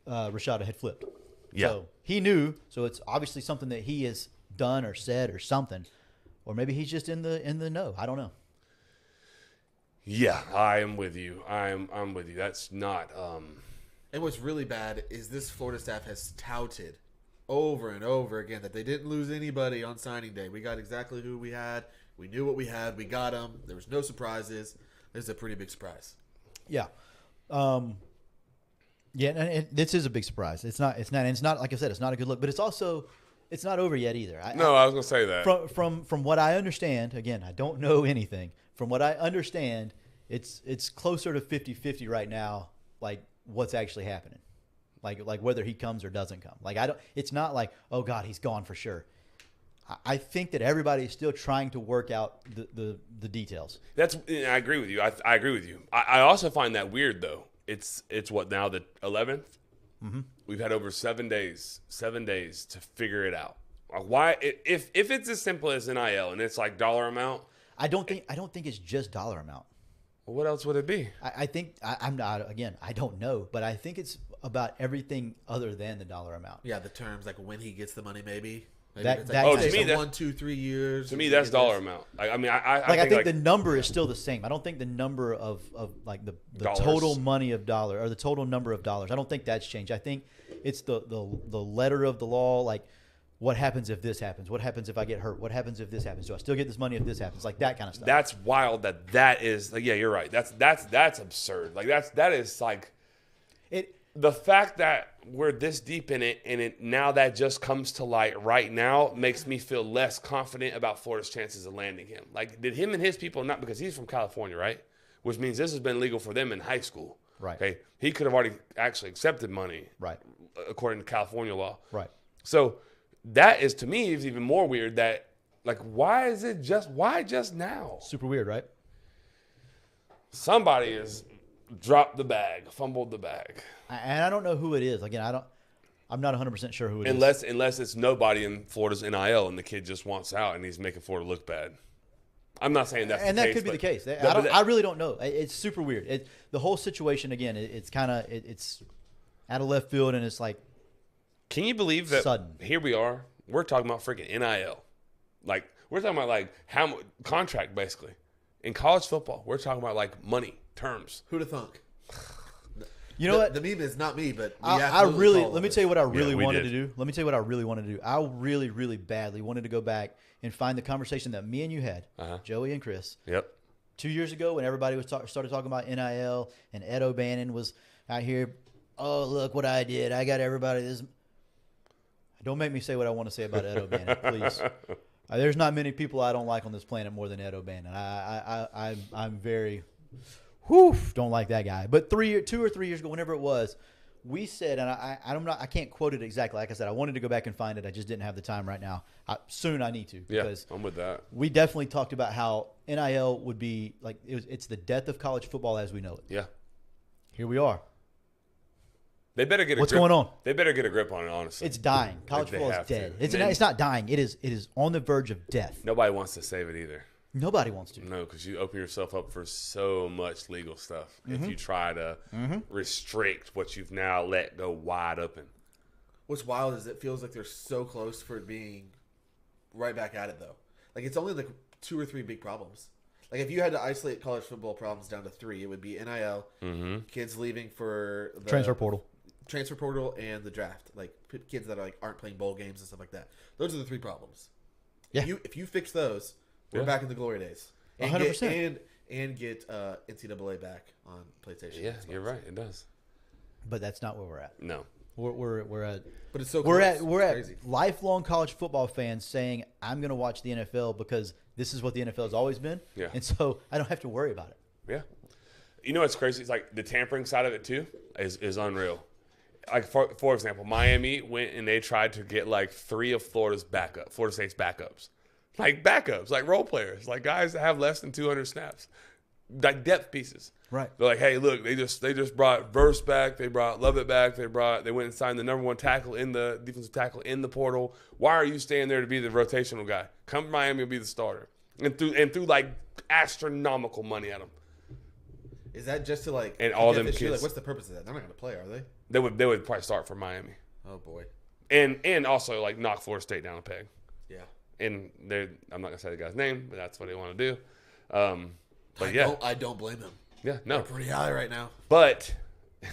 Rashada had flipped. Yeah. So he knew. So it's obviously something that he has done or said or something. Or maybe he's just in the know. I don't know. Yeah, I am with you. I'm with you. That's not. And what's really bad is this Florida staff has touted over and over again that they didn't lose anybody on signing day. We got exactly who we had. We knew what we had. We got them. There was no surprises. This is a pretty big surprise. Yeah. Yeah, and this is a big surprise. It's not like I said, it's not a good look, but it's also it's not over yet either. I was gonna say that. From what I understand, again, I don't know anything. From what I understand, it's closer to 50-50 right now, like what's actually happening. Like whether he comes or doesn't come. It's not like, oh God, he's gone for sure. I think that everybody is still trying to work out the details. I agree with you. I agree with you. I also find that weird though. It's what now, the 11th? Mm-hmm. We've had over 7 days to figure it out. Why if it's as simple as NIL and it's like dollar amount? I don't think it's just dollar amount. Well, what else would it be? I think I'm not, again, I don't know, but I think it's about everything other than the dollar amount. Yeah, the terms like when he gets the money, maybe. That- it's that- like, Oh, to me, that- 1, 2, 3 years. To me, that's dollar amount. I think the number is still the same. I don't think the number of like the Dollars. total money of dollar or the total number of dollars. I don't think that's changed. I think it's the letter of the law. Like, what happens if this happens? What happens if I get hurt? What happens if this happens? Do I still get this money if this happens? Like that kind of stuff. That's wild. That is like, yeah, you're right. That's absurd. Like that is like it. The fact that we're this deep in it and now that just comes to light right now makes me feel less confident about Florida's chances of landing him. Like, did him and his people not, because he's from California, right? Which means this has been legal for them in high school. Right. Okay. He could have already actually accepted money. Right. According to California law. Right. So that is, to me, is even more weird that, like, why just now? Super weird, right? Somebody has dropped the bag, fumbled the bag. And I don't know who it is. Again, I'm not 100% sure who it is. Unless it's nobody in Florida's NIL and the kid just wants out and he's making Florida look bad. I'm not saying that's and the that case, could be but- the case. but I really don't know. It's super weird. The whole situation, again, it's kind of it's out of left field, and it's like, Can you believe that Sudden. here we are? We're talking about freaking NIL. Like, we're talking about like how contract basically. In college football, we're talking about like money, terms. Who'd have thunk? you know what? The meme is not me, but Let me tell you what I really we wanted did. to do. Let me tell you what I really wanted to do. I really, really badly wanted to go back and find the conversation that me and you had, Joey and Chris, Yep. 2 years ago when everybody was started talking about NIL and Ed O'Bannon was out here. Oh, look what I did! I got everybody this. Don't make me say what I want to say about Ed O'Bannon, please. There's not many people I don't like on this planet more than Ed O'Bannon. I'm very, don't like that guy. But 2 or 3 years ago, whenever it was, we said, and I can't quote it exactly. Like I said, I wanted to go back and find it. I just didn't have the time right now. Soon I need to, Yeah, because I'm with that. we definitely talked about how NIL would be like it's the death of college football as we know it. Yeah. Here we are. They better get a What's grip. going on? They better get a grip on it, honestly. It's dying. College They football is have to. dead. And then- It's not dying. It is on the verge of death. Nobody wants to save it either. Nobody wants to. No, because you open yourself up for so much legal stuff if Mm-hmm. you try to restrict what you've now let go wide open. What's wild is it feels like they're so close for it being right back at it, though. Like, it's only like 2 or 3 big problems. Like if you had to isolate college football problems down to 3, it would be NIL, kids leaving for the Transfer portal, and the draft. Like kids that aren't playing bowl games and stuff like that. Those are the 3 problems. Yeah. If you fix those, we're back in the glory days. 100%. And get NCAA back on PlayStation. Yeah, you're right. It does. but that's not where we're at. No. We're at. But it's so we're close. at we're It's at crazy. lifelong college football fans saying I'm going to watch the NFL because this is what the NFL has always been. Yeah. And so I don't have to worry about it. Yeah. You know what's crazy? It's like the tampering side of it too is unreal. Like for example, Miami went and they tried to get like 3 of Florida State's backups, like role players, like guys that have less than 200 snaps, like depth pieces. Right. They're like, hey, look, they just brought Verse back, they brought Lovett back, they went and signed the number 1 defensive tackle in the portal. Why are you staying there to be the rotational guy? Come to Miami and be the starter, and threw like astronomical money at him. Is that just to like And all get them this year? kids. Like, what's the purpose of that? They're not going to play, are they? They would probably start for Miami, Oh boy. and also like knock Florida State down a peg. Yeah. And I'm not gonna say the guy's name, but that's what they want to do. But I don't blame them. yeah, no, They're pretty high right now. but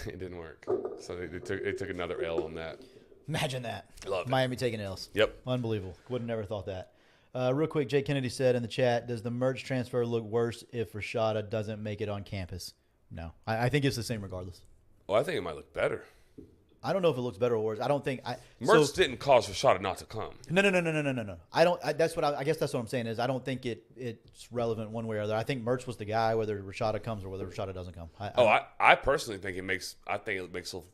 it didn't work. So they took another L on that. Imagine that. Love it. Miami taking L's. Yep. Unbelievable. Would have never thought that. Real quick, Jay Kennedy said in the chat, does the merge transfer look worse if Rashada doesn't make it on campus? No. I think it's the same regardless. Well, I think it might look better. I don't know if it looks better or worse. I don't think Mertz didn't cause Rashada not to come. No. I don't. I guess that's what I'm saying is I don't think it's relevant one way or other. I think Mertz was the guy whether Rashada comes or whether Rashada doesn't come. I personally think it makes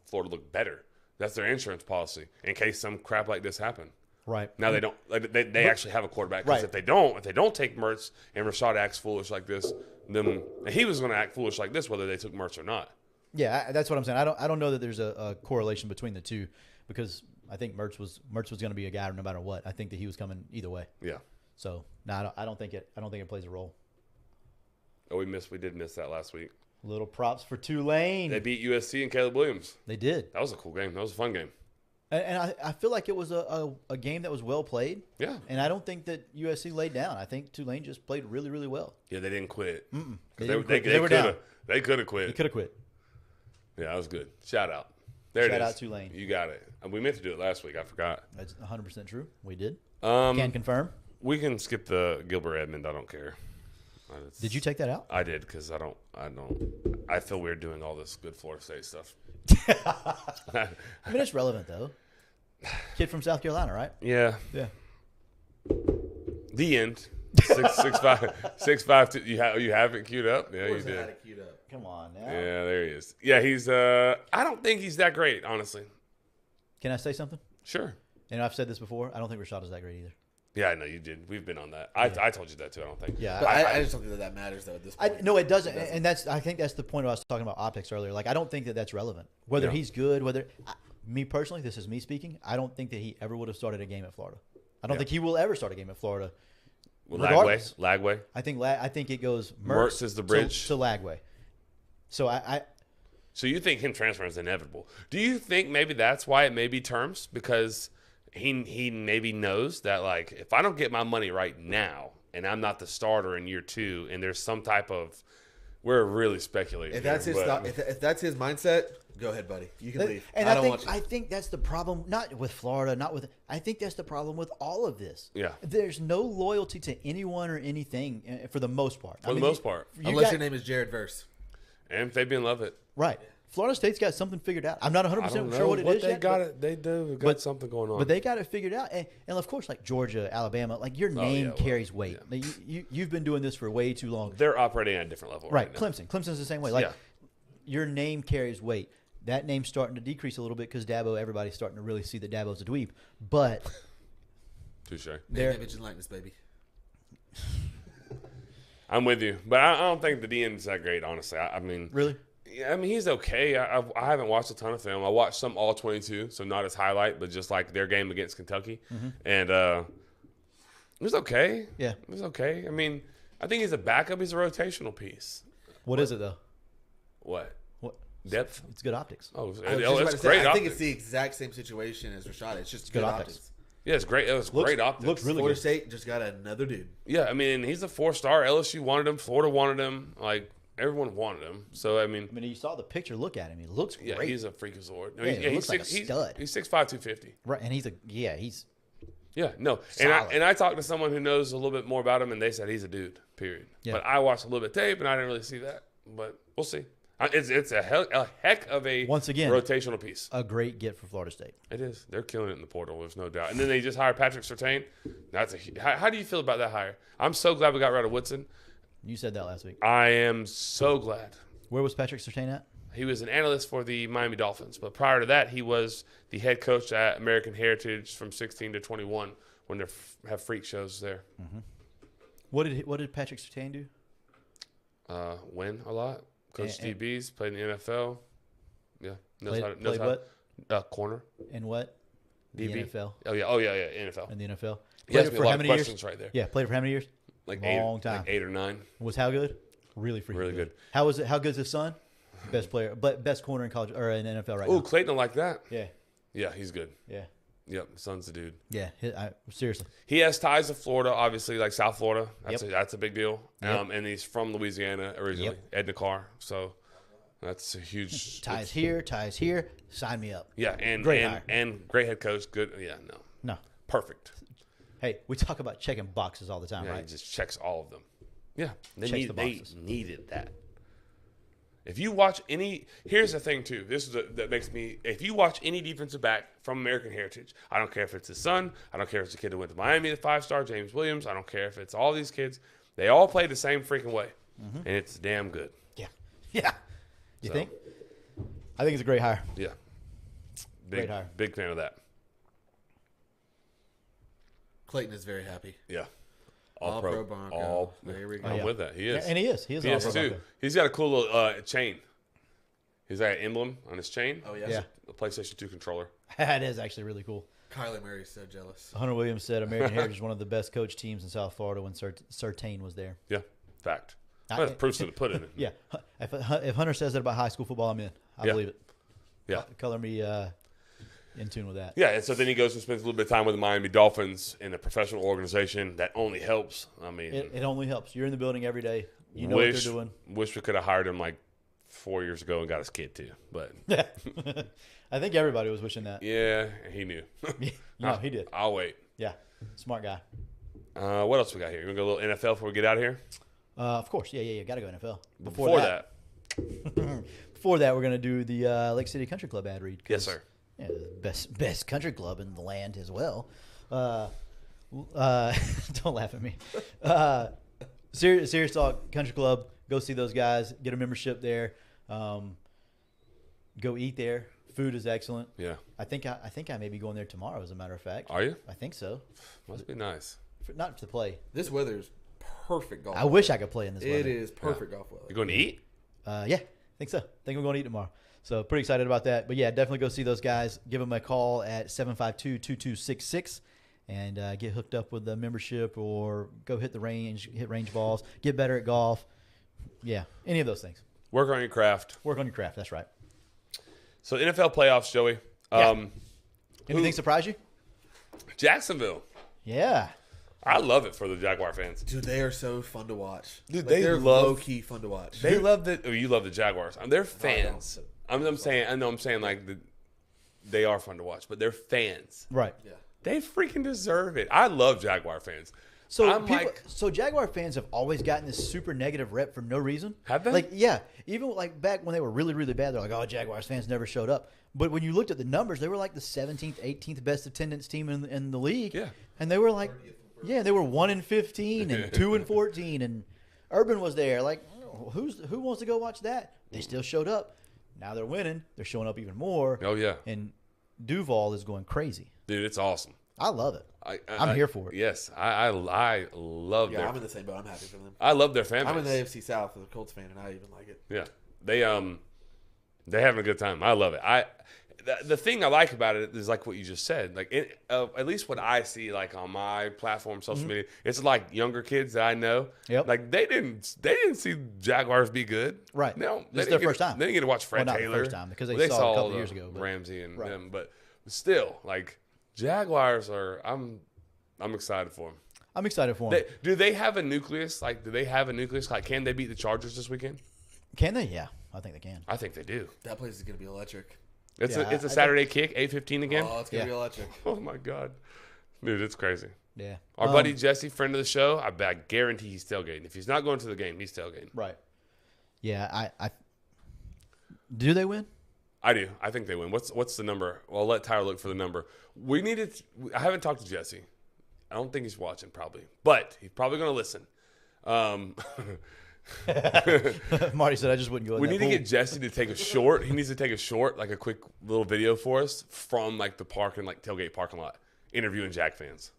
Florida look better. That's their insurance policy in case some crap like this happen. Right. Now they don't. Like, they actually have a quarterback. Because Right. if they don't take Mertz and Rashada acts foolish like this, then he was going to act foolish like this whether they took Mertz or not. Yeah, that's what I'm saying. I don't know that there's a correlation between the two because I think Mertz was going to be a guy no matter what. I think that he was coming either way. Yeah. So no, I don't think it plays a role. Oh, we did miss that last week. Little props for Tulane. They beat USC and Caleb Williams. They did, That was a cool game. That was a fun game. and I feel like it was a game that was well played. Yeah. And I don't think that USC laid down. I think Tulane just played really, really well. Yeah, they didn't quit. They They didn't quit. They were down. They could have They quit. could have quit. Yeah, that was good. Shout out. There it is. Shout out Tulane. You got it. And we meant to do it last week. I forgot. That's 100% true. We did. Um, Can confirm. We can skip the Gilbert Edmond. I don't care. Did you take that out? I did because I feel weird doing all this good Florida State stuff. I mean, it's relevant though. Kid from South Carolina, right? Yeah. Yeah. The end. 6'5". You have it queued up? Yeah, you Where's that did. queued up? Come on now. Yeah, there he is. Yeah, he's. I don't think he's that great, honestly. Can I say something? Sure. And I've said this before. I don't think Rashada's that great either. Yeah, I know you did. We've been on that. I told you that too. I don't think. Yeah. But I just don't think that matters though at this point. No, it doesn't. And I think that's the point I was talking about optics earlier. Like, I don't think that that's relevant. Whether Yeah. he's good, me personally, this is me speaking. I don't think that he ever would have started a game at Florida. I don't think he will ever start a game at Florida. Well, regardless. Lagway. I think it goes Mertz is the bridge. to Lagway. So So you think him transferring is inevitable? Do you think maybe that's why it may be terms because he maybe knows that like if I don't get my money right now and I'm not the starter in year 2 and there's some type of we're really speculating. If that's here, his but- if that's his mindset, go ahead, buddy. You can leave. And I don't want you. I think that's the problem, not with Florida, I think that's the problem with all of this. Yeah. There's no loyalty to anyone or anything for the most part. For the most part. Unless your name is Jared Verse. And Fabian Lovett. Right. Florida State's got something figured out. I'm not 100% sure what it is they yet. got it. They do got something going on. But they got it figured out. And of course, like Georgia, Alabama, like your name carries weight. yeah. Like, you've been doing this for way too long. They're operating at a different level. Right. Now. Clemson's the same way. Like Yeah. your name carries weight. That name's starting to decrease a little bit because everybody's starting to really see that Dabo's a dweeb. But Touche. They're- Image and likeness, baby. I'm with you, but I don't think the DN's that great. Honestly, I mean, really, yeah, I mean, he's okay. I haven't watched a ton of film. I watched some all 22, so not his highlight, but just like their game against Kentucky, and it was okay. Yeah. It was okay. I mean, I think he's a backup. He's a rotational piece. what is it though? What What? depth? It's good optics. Oh, I was just it's about to say, great. I think optics. it's the exact same situation as Rashad. It's just good good optics. optics. Yeah, it's great. It was great optics. Looks really Florida good. State just got another dude. Yeah, I mean, he's a 4-star. LSU wanted him. Florida wanted him. Like, everyone wanted him. So, I mean, You saw the picture. Look at him. He looks yeah, great. he's a freakazoid. No, Yeah, he looks like a he's stud. He's 6'5", 250. right, and he's Yeah, no. Solid. And I talked to someone who knows a little bit more about him, and they said he's a dude, period. Yeah. But I watched a little bit of tape, and I didn't really see that. But we'll see. It's a heck of a Once again rotational piece. a great get for Florida State. It is. They're killing it in the portal. There's no doubt. And then they just hired Patrick Surtain. How do you feel about that hire? I'm so glad we got rid of Woodson. You said that last week. I am so glad. Where was Patrick Surtain at? He was an analyst for the Miami Dolphins, but prior to that, he was the head coach at American Heritage from 16 to 21 when they have freak shows there. What did Patrick Surtain do? Win a lot. Coach And- DBs, played in the NFL. Yeah, Played what? Corner. And what? The DB. NFL. Oh yeah, NFL. In the NFL. He Played asked it me for a lot how of many years? questions right there. Yeah, played it for how many years? Like Long time. like 8 or 9. Was how good? Really freaking Really good. How was it? How good's his son? Best player, but best corner in college or in NFL right Oh, now. Clayton will like that. Yeah, Yeah, he's good. yeah, Yep, son's the dude. yeah. Seriously, He has ties to Florida, obviously, like South Florida. Yep. That's a big deal. Yep. And he's from Louisiana originally, Edna Carr. So that's a huge ties here. Sign me up. Yeah, and Great and, hire. and great head coach. Good. Yeah, no, No, perfect. hey, we talk about checking boxes all the time, Yeah, he right? just checks all of them. Yeah, Checks the they boxes. needed that. If you watch any, here's the thing too. This is that makes me. If you watch any defensive back from American Heritage, I don't care if it's his son. I don't care if it's a kid who went to Miami, the 5-star James Williams. I don't care if it's all these kids. They all play the same freaking way, and it's damn good. Yeah, yeah. You So. think? I think it's a great hire. Yeah, Great hire. Big fan of that. Clayton is very happy. Yeah, All pro Bronco. There we go. I'm yeah. with that. He Yeah, is. and he is. He is. He an is All-Pro too. Bronco. He's got a cool little chain. He's got an emblem on his chain. Oh, yeah. Yeah, A PlayStation 2 controller. that is actually really cool. Kyler Murray's so jealous. Hunter Williams said American Heritage is one of the best coach teams in South Florida when Surtain was there. Yeah, fact. I- That's proofs to put in it. Yeah, if Hunter says that about high school football, I'm in. I Yeah. believe it. Yeah. Color me in tune with that. Yeah, and so then he goes and spends a little bit of time with the Miami Dolphins in a professional organization. That only helps. I mean, It only helps. You're in the building every day. You know what they're doing. Wish we could have hired him like 4 years ago and got his kid too. But I think everybody was wishing that. yeah, he knew. No, he did. I'll wait. Yeah, smart guy. What else we got here? You want to go a little NFL before we get out of here? Of course. Yeah. Got to go NFL. Before that. Before that, we're gonna do the Lake City Country Club ad read. 'Cause, Yes, sir. Yeah, the best country club in the land as well. Don't laugh at me. Serious Talk Country Club. Go see those guys. Get a membership there. Go eat there. Food is excellent. Yeah. I think I may be going there tomorrow. As a matter of fact. Are you? I think so. Must be nice. Not to play. This weather's perfect golf. I wish I could play in this It weather. is perfect golf weather. You going to eat? Yeah, I think so. I think we're going to eat tomorrow. So pretty excited about that. But yeah, definitely go see those guys. Give them a call at 752-2266 and get hooked up with the membership or go hit the range, hit range balls, get better at golf. Yeah, any of those things. Work on your craft. Work on your craft. That's right. So NFL playoffs, Joey. Yeah. Anything surprise you? Jacksonville. Yeah. I love it for the Jaguar fans. Dude, they are so fun to watch. Dude, Like, they they're love- low-key fun to watch. They love the. Oh, you love the Jaguars. They're I fans. I'm saying. I know. I'm saying like they are fun to watch, but they're fans. Right. Yeah. They freaking deserve it. I love Jaguar fans. So I'm like, so Jaguar fans have always gotten this super negative rep for no reason. Have they? Like, yeah, even like back when they were really, really bad, they're like, "Oh, Jaguars fans never showed up." But when you looked at the numbers, they were like the 17th, 18th best attendance team in the league. Yeah. and they were like, yeah, they were 1-15 and 2-14, and Urban was there. Like, who wants to go watch that? They still showed up. Now they're winning. They're showing up even more. oh yeah, And Duval is going crazy. dude, it's awesome. I love it. I'm here for it. Yes, I love Yeah, their. I'm in the same boat. I'm happy for them. I love their fan I'm in the base. AFC South as a Colts fan, and I even like it. Yeah, they're having a good time. I love it. The thing I like about it is like what you just said. Like at least what I see like on my platform, social media, it's like younger kids that I know. Yep. Like they didn't see Jaguars be good. Right. No, This is their first time. They didn't get to watch Fred Well, not the Taylor. first time, because they saw it a couple years ago, but- Ramsey and Right. them, but still like Jaguars are. I'm excited for them. I'm excited for them. Do they have a nucleus? Like, can they beat the Chargers this weekend? Can they? Yeah, I think they can. I think they do. That place is going to be electric. It's a Saturday kick, 8:15 again. Oh, it's going to be electric. Oh my god, dude, it's crazy. Yeah. Our buddy Jesse, friend of the show, I guarantee he's tailgating. If he's not going to the game, he's tailgating. Right. Yeah. I do they win? I do. I think they win. What's the number? Well, I'll let Tyler look for the number. I haven't talked to Jesse. I don't think he's watching probably, but he's probably going to listen. Marty said I just wouldn't go. We need to get Jesse to take a short. He needs to take a short, like a quick little video for us from like the park and like tailgate parking lot, interviewing Jag fans.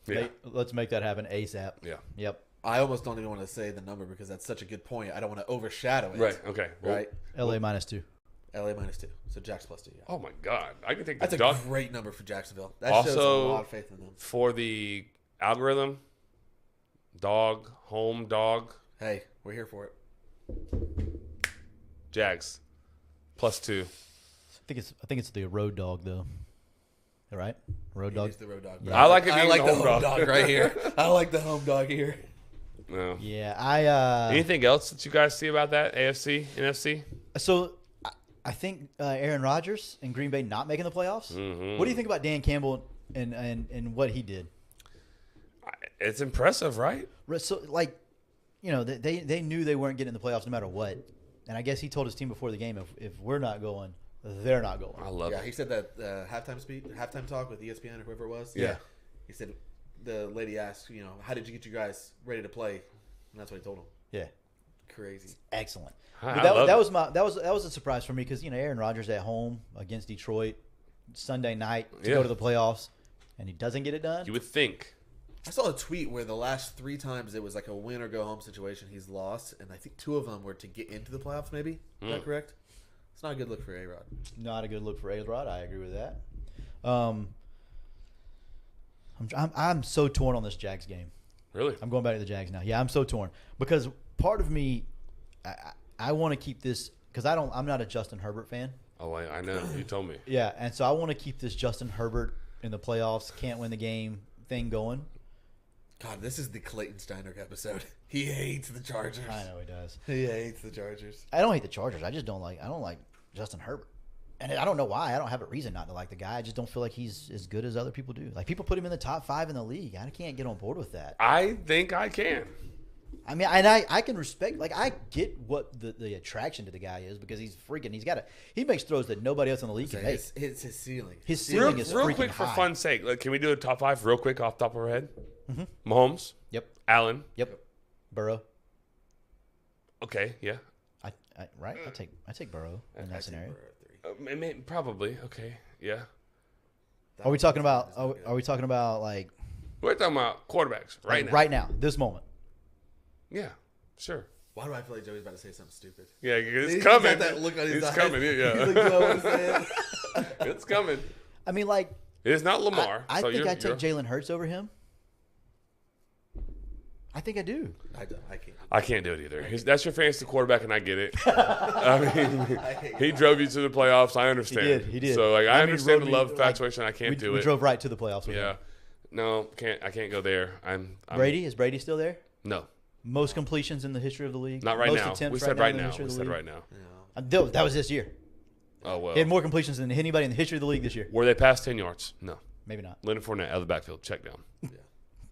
Yeah. Let's make that happen ASAP. Yeah. Yep. I almost don't even want to say the number because that's such a good point. I don't want to overshadow it. Right. Okay. Right. LA -2. LA -2. So Jack's +2. Yeah. Oh my God! I can take That's the a dog. great number for Jacksonville. That Also, shows a lot of faith in them. For the algorithm, home dog, Hey, we're here for it. Jags, +2. I think it's the road dog though. All right, road dog. He's the road dog. I like it being I like the the home home dog. dog right here. I like the home dog here. No. Yeah, Anything else that you guys see about that AFC, NFC? So I think Aaron Rodgers and Green Bay not making the playoffs. Mm-hmm. What do you think about Dan Campbell and what he did? It's impressive, right? So they knew they weren't getting in the playoffs no matter what, and I guess he told his team before the game if we're not going, they're not going. I love Yeah, it. he said that halftime talk with ESPN or whoever it was. Yeah. He said the lady asked, how did you get you guys ready to play? And that's what he told them. Yeah, Crazy. excellent. I But love that was a surprise for me because Aaron Rodgers at home against Detroit Sunday night to go to the playoffs, and he doesn't get it done. You would think. I saw a tweet where the last 3 times it was like a win or go home situation he's lost, and I think 2 of them were to get into the playoffs. Maybe is that correct? It's not a good look for A-Rod. Not a good look for A-Rod. I agree with that. I'm so torn on this Jags game. Really? I'm going back to the Jags now. Yeah, I'm so torn because part of me, I want to keep this because I'm not a Justin Herbert fan. Oh, I know. You told me. Yeah, and so I want to keep this Justin Herbert in the playoffs, can't win the game thing going. God, this is the Clayton Steinberg episode. He hates the Chargers. I know he does. He hates the Chargers. I don't hate the Chargers. I don't like Justin Herbert. And I don't know why. I don't have a reason not to like the guy. I just don't feel like he's as good as other people do. Like, people put him in the top 5 in the league. I can't get on board with that. I think I can. I mean, and I can respect, like, I get what the attraction to the guy is because he's freaking, he makes throws that nobody else in the league can make. It's his ceiling. His ceiling is freaking Real quick, for high. fun's sake, like, can we do a top 5 real quick off the top of our head? Mm-hmm. Mahomes? Yep. Allen? Yep. Burrow. Okay, yeah. Right? I take Burrow in that scenario. Probably. Okay, yeah. Are we talking about? Are we talking about like? We're talking about quarterbacks right now. Right now, this moment. Yeah, sure. Why do I feel like Joey's about to say something stupid? Yeah, it's He's coming. got that look on his It's eyes. coming. Yeah, He's like, you know what I'm saying? it's coming. I mean, like, It is not Lamar. I so think I take Jalen Hurts over him. I think I do. I can't. I can't do it either. That's your fantasy quarterback, and I get it. I mean, he drove you to the playoffs. I understand. He did. So, like, I understand the love like, infatuation. I can't do we it. drove right to the playoffs. With Yeah. him. No, I can't go there. I'm Brady, is Brady still there? No, Most completions in the history of the league. not right Most now. attempts We said right in the now. history We of the said league. right now. That was this year. Oh well. He had more completions than anybody in the history of the league this year. Were they past 10 yards? No. Maybe not. Leonard Fournette out of the backfield. Check down.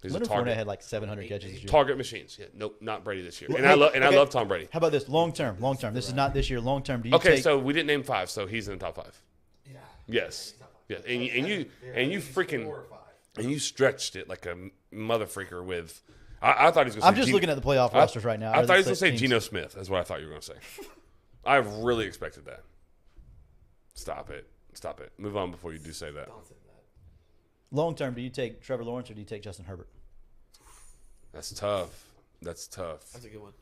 He's Leonard a target. Fournette had like 700 catches this year. Target machines. Yeah, nope, not Brady this year. Well, And hey, I okay. love Tom Brady. How about this? Long term. This is not this year. Long term. Do you Okay, take? so we didn't name 5, so he's in the top 5. Yeah. Yes. Yeah. And you freaking 4 or 5. and you stretched it like a mother freaker with. I thought he was going to say. I'm just looking at the playoff rosters right now. I thought he was going to say teams. Geno Smith. That's what I thought you were going to say. I really expected that. Stop it. Move on before you do say that. Don't say that. Long term, do you take Trevor Lawrence or do you take Justin Herbert? That's tough. That's a good one.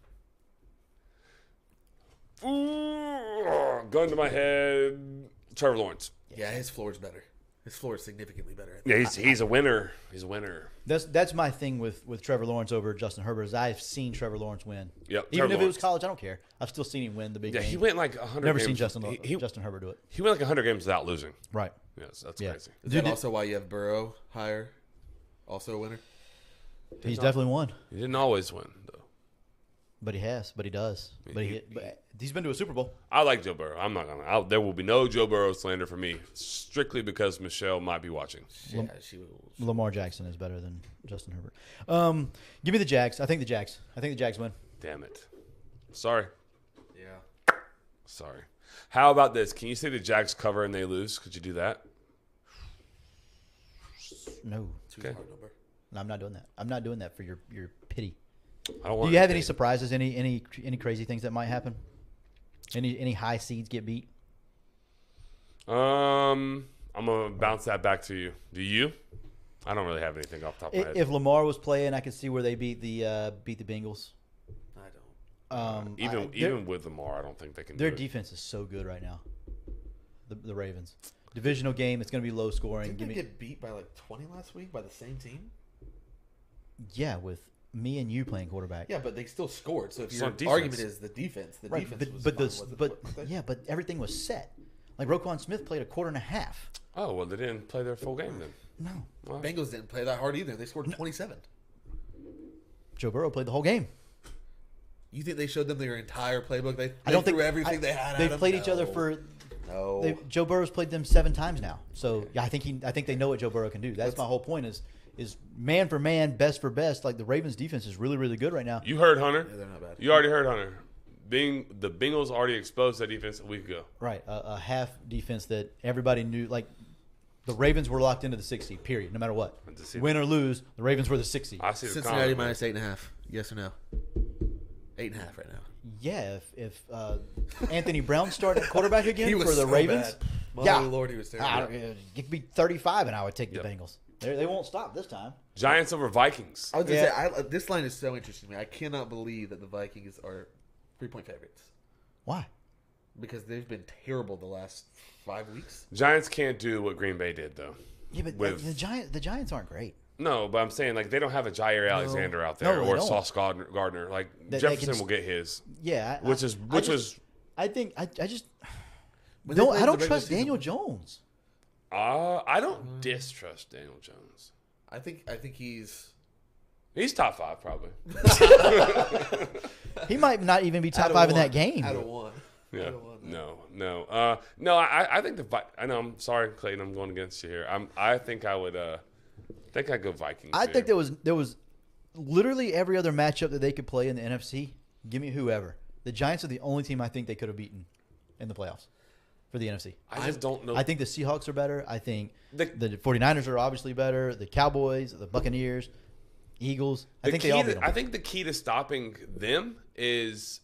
Ooh, gun to my head. Trevor Lawrence. Yeah, his floor's better. His floor is significantly better. Yeah, he's a winner. He's a winner. That's my thing with Trevor Lawrence over Justin Herbert is I've seen Trevor Lawrence win. Yep, Even Trevor if it was Lawrence. college, I don't care. I've still seen him win the big game. He went like 100 Never games. seen Justin Herbert do it. He went like 100 games without losing. Right. Yes, that's Yeah. crazy. Is that also why you have Burrow higher? Also a winner? He's definitely won. He didn't always win, though. But he has. But he does. But he's been to a Super Bowl. I like Joe Burrow. I'm not going to. There will be no Joe Burrow slander for me, strictly because Michelle might be watching. Yeah, she will. Lamar Jackson is better than Justin Herbert. Give me the Jags. I think the Jags win. Damn it. Sorry. Yeah. Sorry. How about this? Can you say the Jags cover and they lose? Could you do that? No. Too hard number. No, I'm not doing that. I'm not doing that for your pity. I don't want Do you have any anything. surprises? Any crazy things that might happen? Any high seeds get beat? I'm gonna bounce that back to you. Do you? I don't really have anything off the top of my head. If Lamar was playing, I could see where they beat the Bengals. I don't. Even with Lamar, I don't think they can. Their do it. defense is so good right now. The Ravens divisional game. It's going to be low scoring. Didn't they get beat by like 20 last week by the same team? Yeah, with me and you playing quarterback. Yeah, but they still scored. So if It's your not defense. argument is the defense, right. defense was But fine, but yeah, but everything was set. Like Roquan Smith played a quarter and a half. Oh well, they didn't play their full game then. No, Well, Bengals didn't play that hard either. They scored 27. Joe Burrow played the whole game. You think they showed them their entire playbook? They I don't threw think everything they had. They've at them? played each other No. for. No. Joe Burrow's played them 7 times now. So yeah, I think they know what Joe Burrow can do. That's my whole point. Is man for man, best for best. Like the Ravens defense is really really good right now. you heard Hunter. Yeah, they're not bad. You already heard Hunter. The Bengals already exposed that defense a week ago. Right, a half defense that everybody knew. Like the Ravens were locked into the 60. Period. No matter what, win or lose, the Ravens were the 60. I see the Cincinnati comment. minus 8.5. Yes or no? 8.5 right now. Yeah, if Anthony Brown started quarterback again He was for the so Ravens, bad. My yeah, Lord, he was terrible. it could be 35, and I would take the Yep. Bengals. They won't stop this time. Giants over Vikings. I was gonna Yeah. say this line is so interesting to me. I cannot believe that the Vikings are 3-point favorites Why? because they've been terrible the last 5 weeks. Giants can't do what Green Bay did though. Yeah, but With- the Giants aren't great. No, but I'm saying like they don't have a Jair Alexander out there No, they or don't. Sauce Gardner. Like They Jefferson can- will get his, Yeah, I think I just When they don't. played I the don't regular trust season- Daniel Jones. I don't distrust Daniel Jones. I think he's He's top 5 probably. He might not even be top out of 5 in one. that game. Out of one. Yeah. Out of one. No. I think I know. I'm sorry, Clayton. I'm going against you here. I think I would. Think I'd go Vikings. I here. think there was literally every other matchup that they could play in the NFC. Give me whoever. The Giants are the only team I think they could have beaten in the playoffs for the NFC. I just don't know. I think the Seahawks are better. I think The- the 49ers are obviously better. The Cowboys, the Buccaneers, Eagles. I think the they all key beat to, them. I think the key to stopping them is.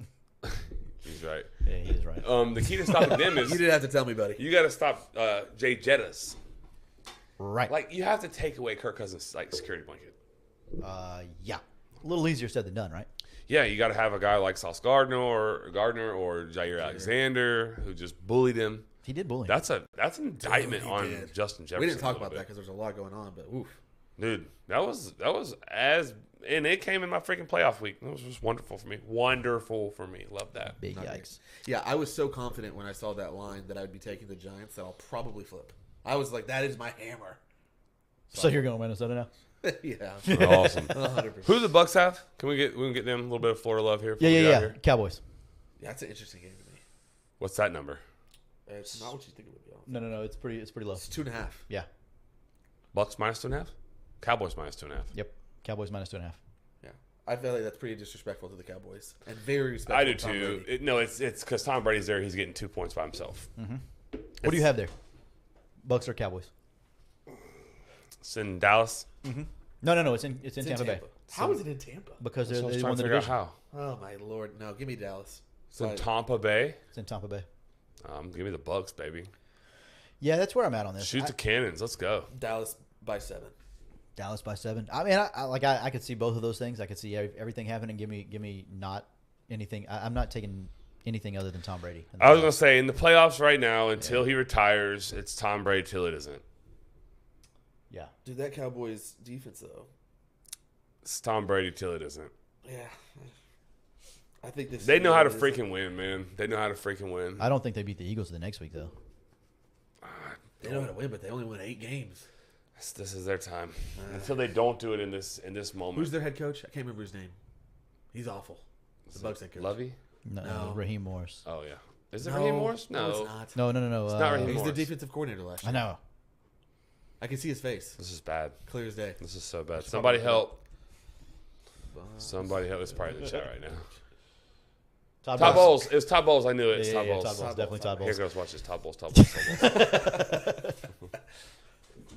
He's right. Yeah, he is right. The key to stopping them is You didn't have to tell me, buddy. you got to stop Jay Jettas. Right. Like you have to take away Kirk Cousins' like security blanket. Yeah. A little easier said than done, right? Yeah, you got to have a guy like Sauce Gardner or Jair Alexander who just bullied him. He did bully. That's an indictment He on did. Justin Jefferson. We didn't talk a little about that bit. because there's a lot going on, but oof. Dude, that was and it came in my freaking playoff week. It was just wonderful for me. Wonderful for me. Love that. Big yikes. Yeah, I was so confident when I saw that line that I would be taking the Giants that I'll probably flip. I was like, that is my hammer. So you're going Minnesota now? Yeah. Awesome. 100%. Who do the Bucks have? Can we get them a little bit of Florida love here? before Yeah, we yeah, get out yeah. here? Cowboys. Yeah, that's an interesting game to me. What's that number? It's not what you think it would be. No. It's pretty low. It's 2.5. Yeah. Bucks minus 2.5. Cowboys minus 2.5. Yep. Cowboys minus 2.5. Yeah. I feel like that's pretty disrespectful to the Cowboys and very respectful. I do to Tom too. Brady. It's because Tom Brady's there. He's getting 2 points by himself. What do you have there? Bucks or Cowboys? It's in Dallas. No. It's in It's Tampa Bay. How is it in Tampa? Because So I was they trying won to the figure out division. how. Oh my lord! No, give me Dallas. It's in But Tampa Bay. It's in Tampa Bay. Give me the Bucks, baby. Yeah, that's where I'm at on this. Shoot the cannons. Let's go. Dallas by 7. Dallas by 7. I mean, I could see both of those things. I could see everything happening. Give me not anything. I'm not taking anything other than Tom Brady. I was gonna say in the playoffs right now, until he retires, it's Tom Brady till it isn't. Yeah. Dude, that Cowboys defense though. It's Tom Brady till it isn't. Yeah. I think this. They know how to freaking win, man. They know how to freaking win. I don't think they beat the Eagles the next week though. They know how to win, but they only won 8 games. This is their time. Until they don't do it in this moment. Who's their head coach? I can't remember his name. He's awful. The Bucs head coach. Lovey? No, Raheem Morris. Oh yeah. Is it Raheem Morris? No, it's No. not. It's not Raheem He's Morris. the defensive coordinator last year. I know. I can see his face. This is bad. Clear as day. This is so bad. Somebody help. Somebody help. It's probably in the chat right now. Todd Bowles. It was Todd Bowles. I knew it. It's Todd Bowles. Todd Bowles. Definitely Todd Bowles. Here goes. Watch this. Todd Bowles. Todd Bowles. Todd Bowles.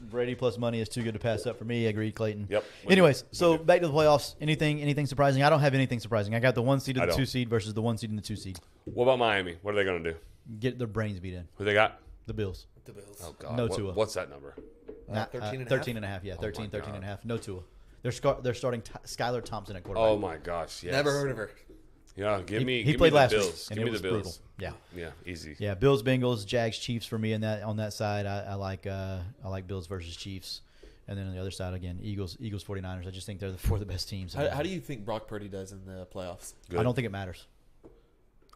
Brady plus money is too good to pass up for me. Agreed, Clayton. Yep. Anyways, so back to the playoffs. Anything surprising? I don't have anything surprising. I got the 1 seed and I the don't. 2 seed versus the 1 seed and the 2 seed. What about Miami? What are they going to do? Get their brains beat in. Who they got? The Bills. The Bills. Oh, God. No Tua. What's that number? 13 and a half. Yeah, 13 my and a God. half. No Tua. They're starting Skylar Thompson at quarterback. Oh, my gosh. Yes. Never heard of her. Yeah, give me He played the last Bills. week, and Give it me was the Bills. brutal. Yeah. Yeah, easy. Yeah, Bills, Bengals, Jags, Chiefs for me on that side. I like Bills versus Chiefs, and then on the other side again, Eagles, 49ers. I just think they're the 4 of the best teams. How do you think Brock Purdy does in the playoffs? Good. I don't think it matters.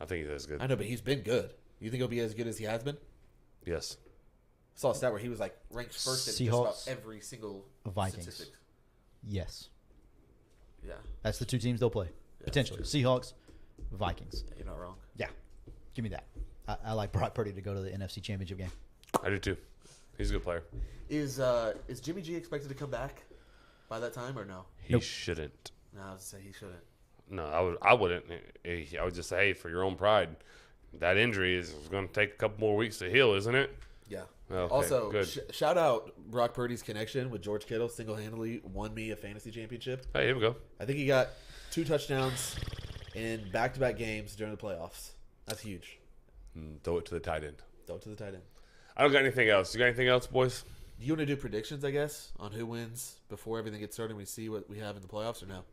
I think he does good. I know, but he's been good. You think he'll be as good as he has been? Yes. I saw a stat where he was like ranked first in just Seahawks, about every single Vikings. statistic. Yes, Yeah. that's the 2 teams they'll play potentially. Seahawks, Vikings. Yeah, you're not wrong. Yeah, give me that. I like Brock Purdy to go to the NFC Championship game. I do too. He's a good player. Is Jimmy G expected to come back by that time or no? He Nope. shouldn't. No, I would say he shouldn't. No, I wouldn't. I would just say, hey, for your own pride, that injury is going to take a couple more weeks to heal, isn't it? Yeah. Okay, Also, good. shout out Brock Purdy's connection with George Kittle. Single-handedly won me a fantasy championship. Hey, here we go. I think he got 2 touchdowns in back-to-back games during the playoffs. That's huge. Throw it to the tight end. Throw it to the tight end. I don't got anything else. You got anything else, boys? Do you want to do predictions, I guess, on who wins before everything gets started and we see what we have in the playoffs or no?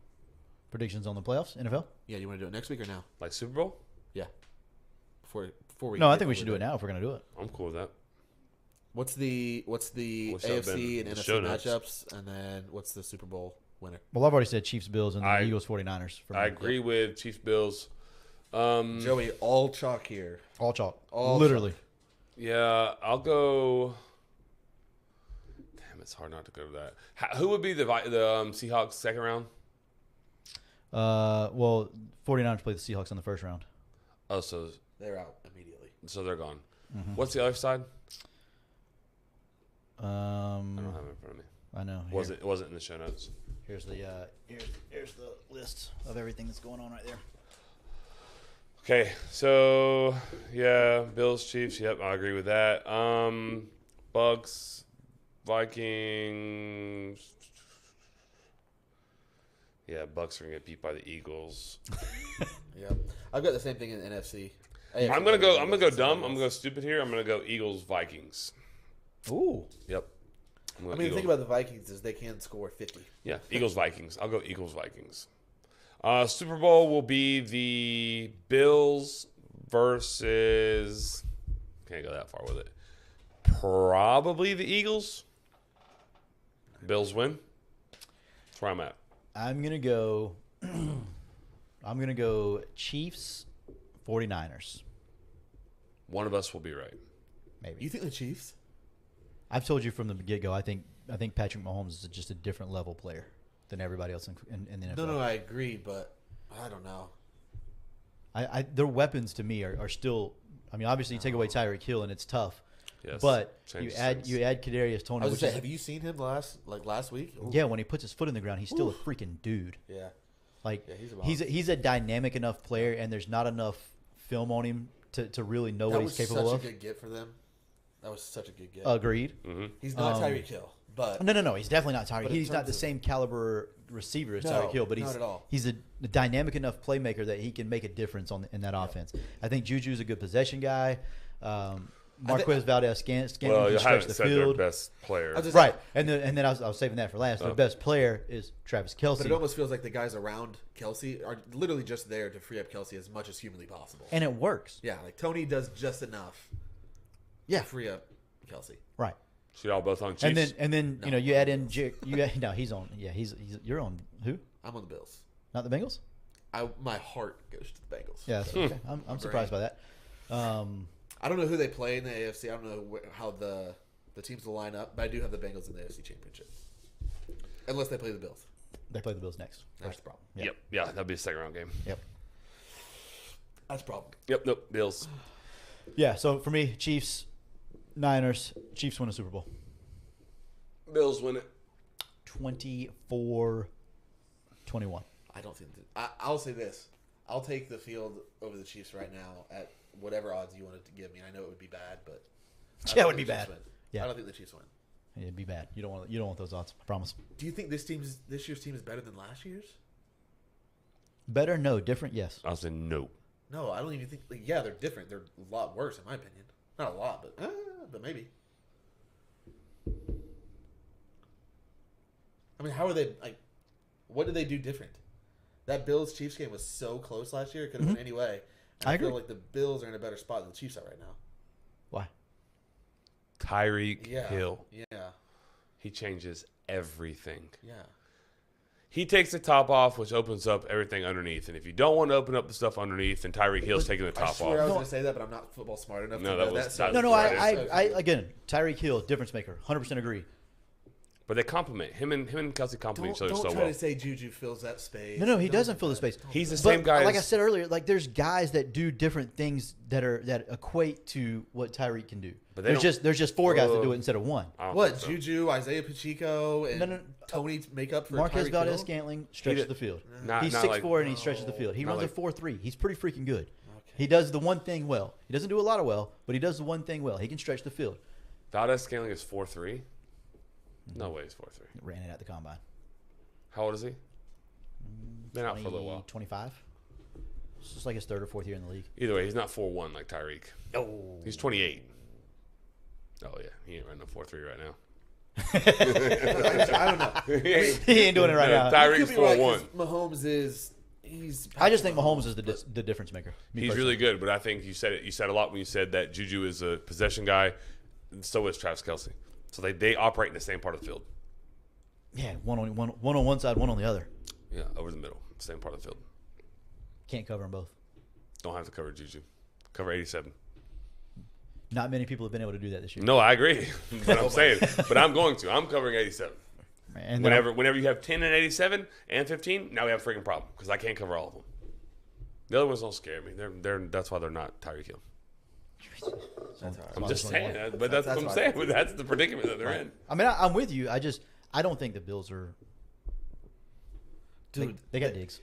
Predictions on the playoffs, NFL? Yeah, you want to do it next week or now? Like Super Bowl? Yeah. Before we No, I get think we over should do it now if we're gonna do it. I'm cool with that. What's the What's that been? AFC and The show NFC notes. matchups, and then what's the Super Bowl winner? Well, I've already said Chiefs, Bills, and then Eagles, 49ers. For me. I agree with Chiefs Bills. Joey, all chalk here. All chalk. All Literally. Yeah, I'll go. Damn, it's hard not to go to that. Who would be the Seahawks second round? Well, 49ers play the Seahawks in the first round. Oh, so They're out immediately. they're gone. What's the other side? Um, I don't have it in front of me. I know. It wasn't in the show notes. Here's the here's the list of everything that's going on right there. Okay, so yeah, Bills, Chiefs. Yep, I agree with that. Bucks, Vikings. Yeah, Bucks are gonna get beat by the Eagles. Yeah, I've got the same thing in the NFC. I'm gonna go dumb. I'm gonna go stupid here. I'm gonna go Eagles, Vikings. Ooh. Yep. I'm I going mean, the Eagles. thing about the Vikings is they can score 50. Yeah, Eagles, Vikings. I'll go Eagles, Vikings. Super Bowl will be the Bills versus. Can't go that far with it. Probably the Eagles. Bills win. That's where I'm at. I'm gonna go. I'm gonna go Chiefs, 49ers. One of us will be right. Maybe. You think the Chiefs? I've told you from the get go. I think Patrick Mahomes is just a different level player than everybody else in the NFL. No, I agree, but I don't know. Their weapons to me are still. I mean, obviously you take away Tyreek Hill and it's tough. Yes. But Changes you add Kadarius Toney. I was Which gonna is, say, have you seen him last week? Ooh. yeah, when he puts his foot in the ground, he's still a freaking dude. Yeah. Like Yeah, he's a he's a dynamic enough player, and there's not enough film on him to really know That what was he's capable such of. a good get for them. That was such a good get. Agreed. He's not Tyreek Hill, but No. He's definitely not Tyreek. But in He's not terms the of- same caliber receiver as No, Tyreek Hill, but not at all. he's a dynamic enough playmaker that he can make a difference in that offense. I think Juju's a good possession guy. Marquez Valdez-Scantling Well, can you stretch haven't the said their field. best player. I was just- Right, and then I was saving that for last. Their best player is Travis But it Kelce, almost feels like the guys around Kelsey are literally just there to free up Kelsey as much as humanly possible. and it works. Yeah, like Tony does just enough Yeah, to free up Kelsey. right. So y'all both on Chiefs? And then No. you know you add in he's on you're on who? I'm on the Bills. Not the Bengals? My heart goes to the Bengals. Yeah, that's okay. I'm surprised by that. I don't know who they play in the AFC. I don't know how the teams will line up, but I do have the Bengals in the AFC Championship. Unless they play the Bills. They play the Bills next. That's the problem. Yeah. Yep. Yeah, that'll be a second round game. Yep. That's the problem. Yep. Nope. Bills. Yeah, so for me, Chiefs, Niners, Chiefs win a Super Bowl. Bills win it. 24-21. I don't think I'll say this. I'll take the field over the Chiefs right now at whatever odds you wanted to give me. I know it would be bad, but I Yeah, it don't would think be the Chiefs bad. win. Yeah. I don't think the Chiefs win. It'd be bad. You don't want those odds. I promise. Do you think this year's team is better than last year's? Better? No. Different? Yes. I'll say no. No, I don't even think. Like, yeah, they're different. They're a lot worse, in my opinion. Not a lot, but maybe. I mean, how are they? Like, what did they do different? That Bills Chiefs game was so close last year; it could have went any way. And I I feel agree. like the Bills are in a better spot than the Chiefs are right now. Why? Tyreek Yeah, Hill. Yeah, He changes everything. yeah. He takes the top off, which opens up everything underneath. And if you don't want to open up the stuff underneath, then Tyreek Hill's taking the I top swear I off. was going to say that, but I'm not football smart enough. No, to that know was- that. that So was No, right. I again, Tyreek Hill, difference maker, 100% agree. But they complement him and Kelsey complement each other don't so try well. to say Juju fills that space. No, he Don't doesn't do fill the that. space. He's the But same guy. like I as- said earlier, like there's guys that do different things that equate to what Tyreek can do. But they There's just four guys that do it instead of one. I don't What think so. Juju, Isaiah Pacheco, and No. Tony make up for Marquez Tyreek Valdez Hill? Scantling stretches did- the field. Not- He's not 6'4" like- and he stretches the field. He Not runs a like- 4.3. He's pretty freaking good. Okay. He does the one thing well. He doesn't do a lot of well, but he does the one thing well. He can stretch the field. Valdez Scaling is 4'3". No way he's 4'3". Ran it at the combine. How old is he? Been out for a little while. 25. It's just like his third or fourth year in the league. Either way, he's not 4'1" like Tyreek. Oh, He's 28. Oh yeah, he ain't running no 4'3" right now. I don't know. he ain't, he ain't doing it right now. You Tyreek's could be right, 4'1". 'cause Mahomes is. He's. I just think Mahomes is the difference maker. Me He's personally. really good, but I think you said it. You said a lot when you said that Juju is a possession guy. And so is Travis Kelce. So they operate in the same part of the field. Yeah, one on one side, one on the other. Yeah, over the middle, same part of the field. Can't cover them both. Don't have to cover Juju. Cover 87. Not many people have been able to do that this year. No, I agree. But I'm saying, but I'm going to. I'm covering 87. And then Whenever you have 10 and 87 and 15, now we have a freaking problem because I can't cover all of them. The other ones don't scare me. That's why they're not Tyreek Hill. That's all right. I'm just That's saying, why- but that's what I'm why- saying. But that's the predicament that they're in. I mean, I'm with you. I don't think the Bills are. Dude, They got Diggs.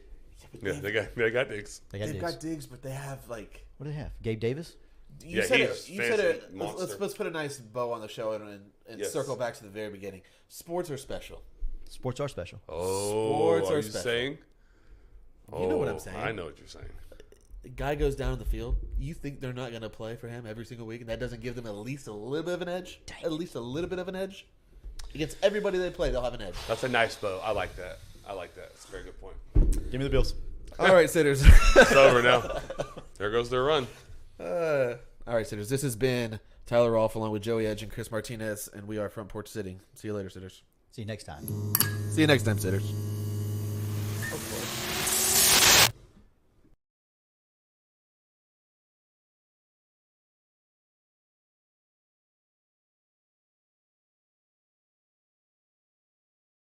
Yeah, they got Diggs. They got they've Diggs. got Diggs, but they have like. What do they have? Gabe Davis. You Yeah, said he's it. You said it. fancy monster. Let's put a nice bow on the show and Yes. circle back to the very beginning. Sports are special. Sports are special. Oh, Sports are are you special. saying? You know what I'm Oh, saying. I know what you're saying. The guy goes down in the field. You think they're not going to play for him every single week, and that doesn't give them at least a little bit of an edge? At least a little bit of an edge? Against everybody they play, they'll have an edge. That's a nice bow. I like that. It's a very good point. Give me the Bills. All right, sitters. It's over now. There goes their run. All right, sitters. This has been Tyler Rolfe along with Joey Edge and Chris Martinez, and we are Front Porch Sitting. See you later, sitters. See you next time. See you next time, sitters.